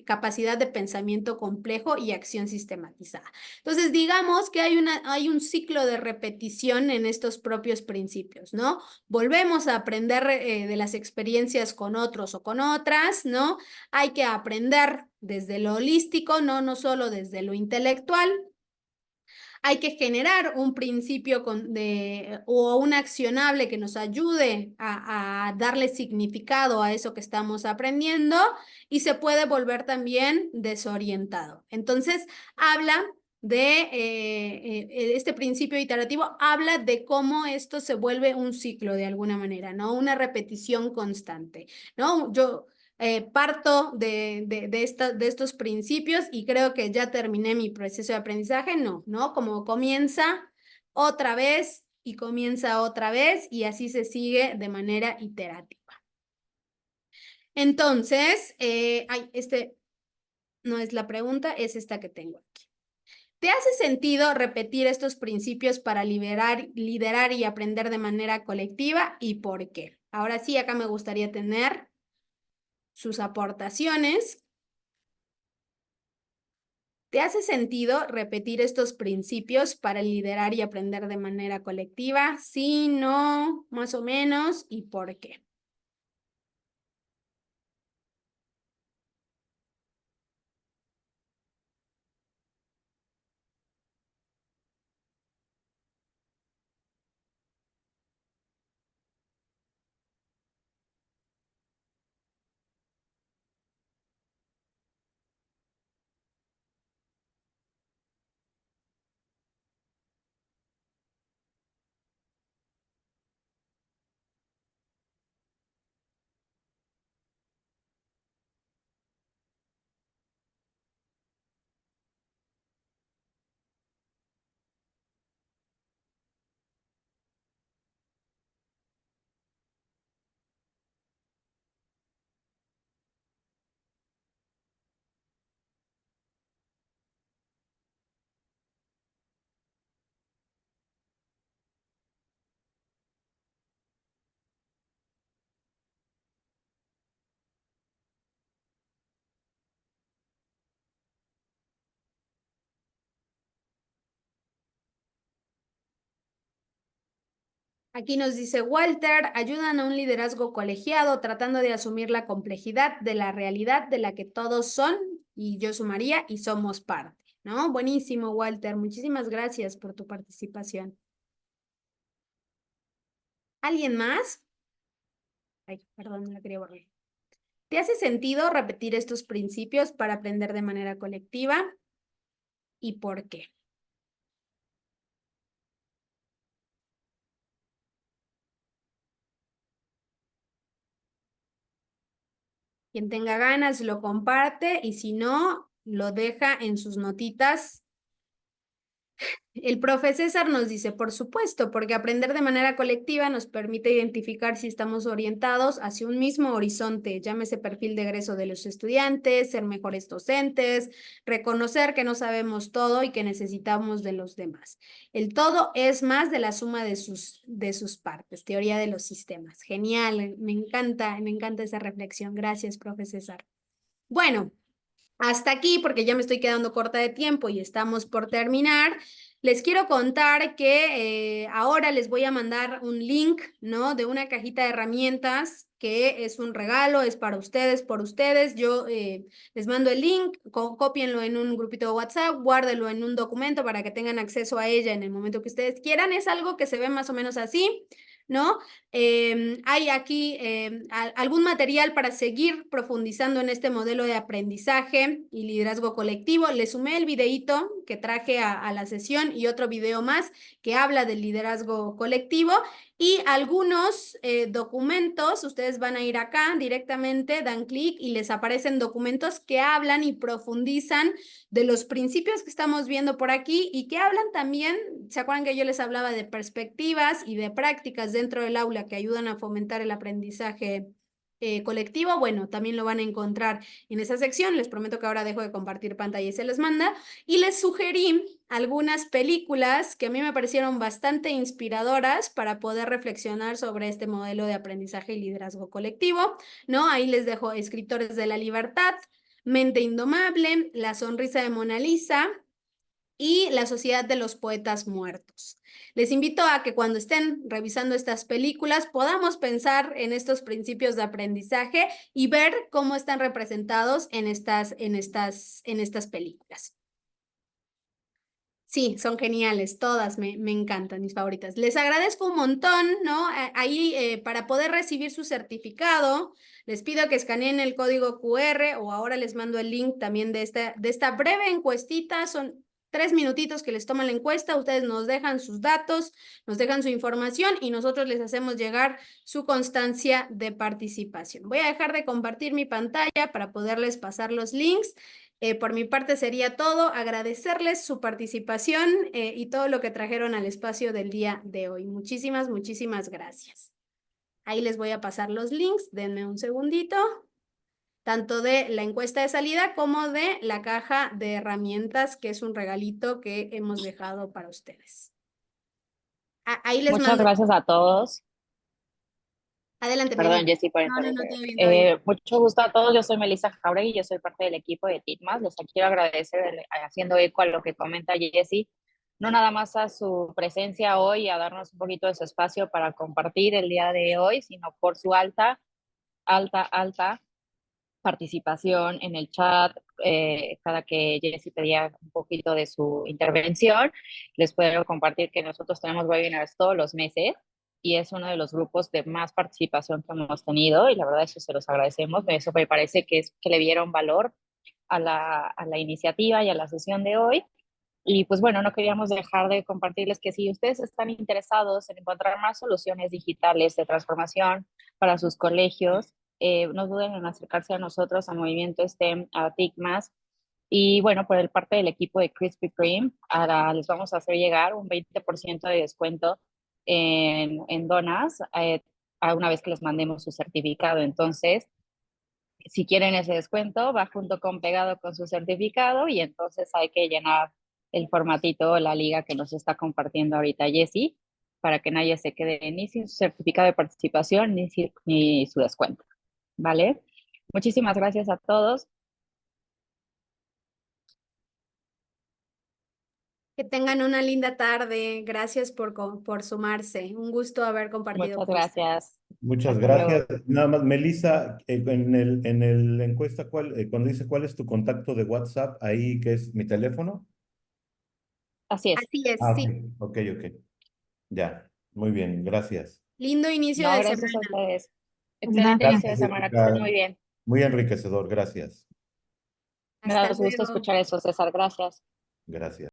capacidad de pensamiento complejo y acción sistematizada. Entonces, digamos que hay un ciclo de repetición en estos propios principios, ¿no? Volvemos a aprender de las experiencias con otros o con otras, ¿no? Hay que aprender desde lo holístico, no solo desde lo intelectual. Hay que generar un principio o un accionable que nos ayude a darle significado a eso que estamos aprendiendo y se puede volver también desorientado. Entonces, habla de este principio iterativo, habla de cómo esto se vuelve un ciclo de alguna manera, ¿no? Una repetición constante, ¿no? Yo parto de estos principios y creo que ya terminé mi proceso de aprendizaje, ¿no? Como comienza otra vez y comienza otra vez y así se sigue de manera iterativa. Entonces, no es la pregunta, es esta que tengo aquí. ¿Te hace sentido repetir estos principios para liderar y aprender de manera colectiva y por qué? Ahora sí, acá me gustaría tener sus aportaciones. ¿Te hace sentido repetir estos principios para liderar y aprender de manera colectiva? Sí, no, más o menos, ¿y por qué? Aquí nos dice Walter, ayudan a un liderazgo colegiado tratando de asumir la complejidad de la realidad de la que todos son, y yo sumaría, y somos parte, ¿no? Buenísimo, Walter. Muchísimas gracias por tu participación. ¿Alguien más? Ay, perdón, me la quería borrar. ¿Te hace sentido repetir estos principios para aprender de manera colectiva? ¿Y por qué? Quien tenga ganas lo comparte y si no, lo deja en sus notitas. El profe César nos dice, por supuesto, porque aprender de manera colectiva nos permite identificar si estamos orientados hacia un mismo horizonte, llámese perfil de egreso de los estudiantes, ser mejores docentes, reconocer que no sabemos todo y que necesitamos de los demás. El todo es más de la suma de sus partes, teoría de los sistemas. Genial, me encanta esa reflexión. Gracias, profe César. Bueno, hasta aquí, porque ya me estoy quedando corta de tiempo y estamos por terminar. Les quiero contar que ahora les voy a mandar un link, ¿no? De una cajita de herramientas que es un regalo, es para ustedes, por ustedes. Yo les mando el link, cópienlo en un grupito de WhatsApp, guárdenlo en un documento para que tengan acceso a ella en el momento que ustedes quieran. Es algo que se ve más o menos así, ¿no? Hay aquí algún material para seguir profundizando en este modelo de aprendizaje y liderazgo colectivo. Le sumé el videíto que traje a la sesión y otro video más que habla del liderazgo colectivo y algunos documentos. Ustedes van a ir acá directamente, dan clic y les aparecen documentos que hablan y profundizan de los principios que estamos viendo por aquí y que hablan también, ¿se acuerdan que yo les hablaba de perspectivas y de prácticas dentro del aula que ayudan a fomentar el aprendizaje colectivo? Bueno, también lo van a encontrar en esa sección. Les prometo que ahora dejo de compartir pantalla y se les manda. Y les sugerí algunas películas que a mí me parecieron bastante inspiradoras para poder reflexionar sobre este modelo de aprendizaje y liderazgo colectivo, ¿no? Ahí les dejo Escritores de la Libertad, Mente Indomable, La Sonrisa de Mona Lisa y La Sociedad de los Poetas Muertos. Les invito a que cuando estén revisando estas películas podamos pensar en estos principios de aprendizaje y ver cómo están representados en estas películas. Sí, son geniales, todas me encantan, mis favoritas. Les agradezco un montón, ¿no? Ahí para poder recibir su certificado, les pido que escaneen el código QR o ahora les mando el link también de esta breve encuestita. Son 3 minutitos que les toman la encuesta, ustedes nos dejan sus datos, nos dejan su información y nosotros les hacemos llegar su constancia de participación. Voy a dejar de compartir mi pantalla para poderles pasar los links. Por mi parte sería todo, agradecerles su participación y todo lo que trajeron al espacio del día de hoy. Muchísimas, muchísimas gracias. Ahí les voy a pasar los links, denme un segundito, tanto de la encuesta de salida como de la caja de herramientas, que es un regalito que hemos dejado para ustedes. Ahí les Muchas mando. gracias a todos. Adelante, Perdón, Melissa. Jessy, por No, todo interrumpir. bien, todo bien. Mucho gusto a todos. Yo soy Melissa Jauregui, yo soy parte del equipo de TICMAS. Les quiero agradecer, haciendo eco a lo que comenta Jessy, no nada más a su presencia hoy, a darnos un poquito de su espacio para compartir el día de hoy, sino por su alta participación en el chat. Cada que Jessy pedía un poquito de su intervención, les puedo compartir que nosotros tenemos webinars todos los meses y es uno de los grupos de más participación que hemos tenido y la verdad eso se los agradecemos. Eso me parece que es que le dieron valor a la iniciativa y a la sesión de hoy. Y pues bueno, no queríamos dejar de compartirles que si ustedes están interesados en encontrar más soluciones digitales de transformación para sus colegios, no duden en acercarse a nosotros, a Movimiento STEM, a TICMAS. Y bueno, por el parte del equipo de Krispy Kreme, ahora les vamos a hacer llegar un 20% de descuento en donas a una vez que les mandemos su certificado. Entonces, si quieren ese descuento, va junto con pegado con su certificado y entonces hay que llenar el formatito o la liga que nos está compartiendo ahorita Jessy para que nadie se quede ni sin su certificado de participación ni su descuento. ¿Vale? Muchísimas gracias a todos. Que tengan una linda tarde. Gracias por sumarse. Un gusto haber compartido Muchas con ustedes. gracias. Muchas Hasta luego. gracias. Nada más, Melissa, en el encuesta, cuando dice cuál es tu contacto de WhatsApp, ahí que es mi teléfono. Así es. Así es, Ah, sí. ok. Ya, muy bien, gracias. Lindo inicio No, de gracias a semana. ustedes. Excelente inicio de Gracias, semana, que estén muy bien. muy enriquecedor, gracias. Me da Hasta gusto luego. escuchar eso, César. Gracias. Gracias.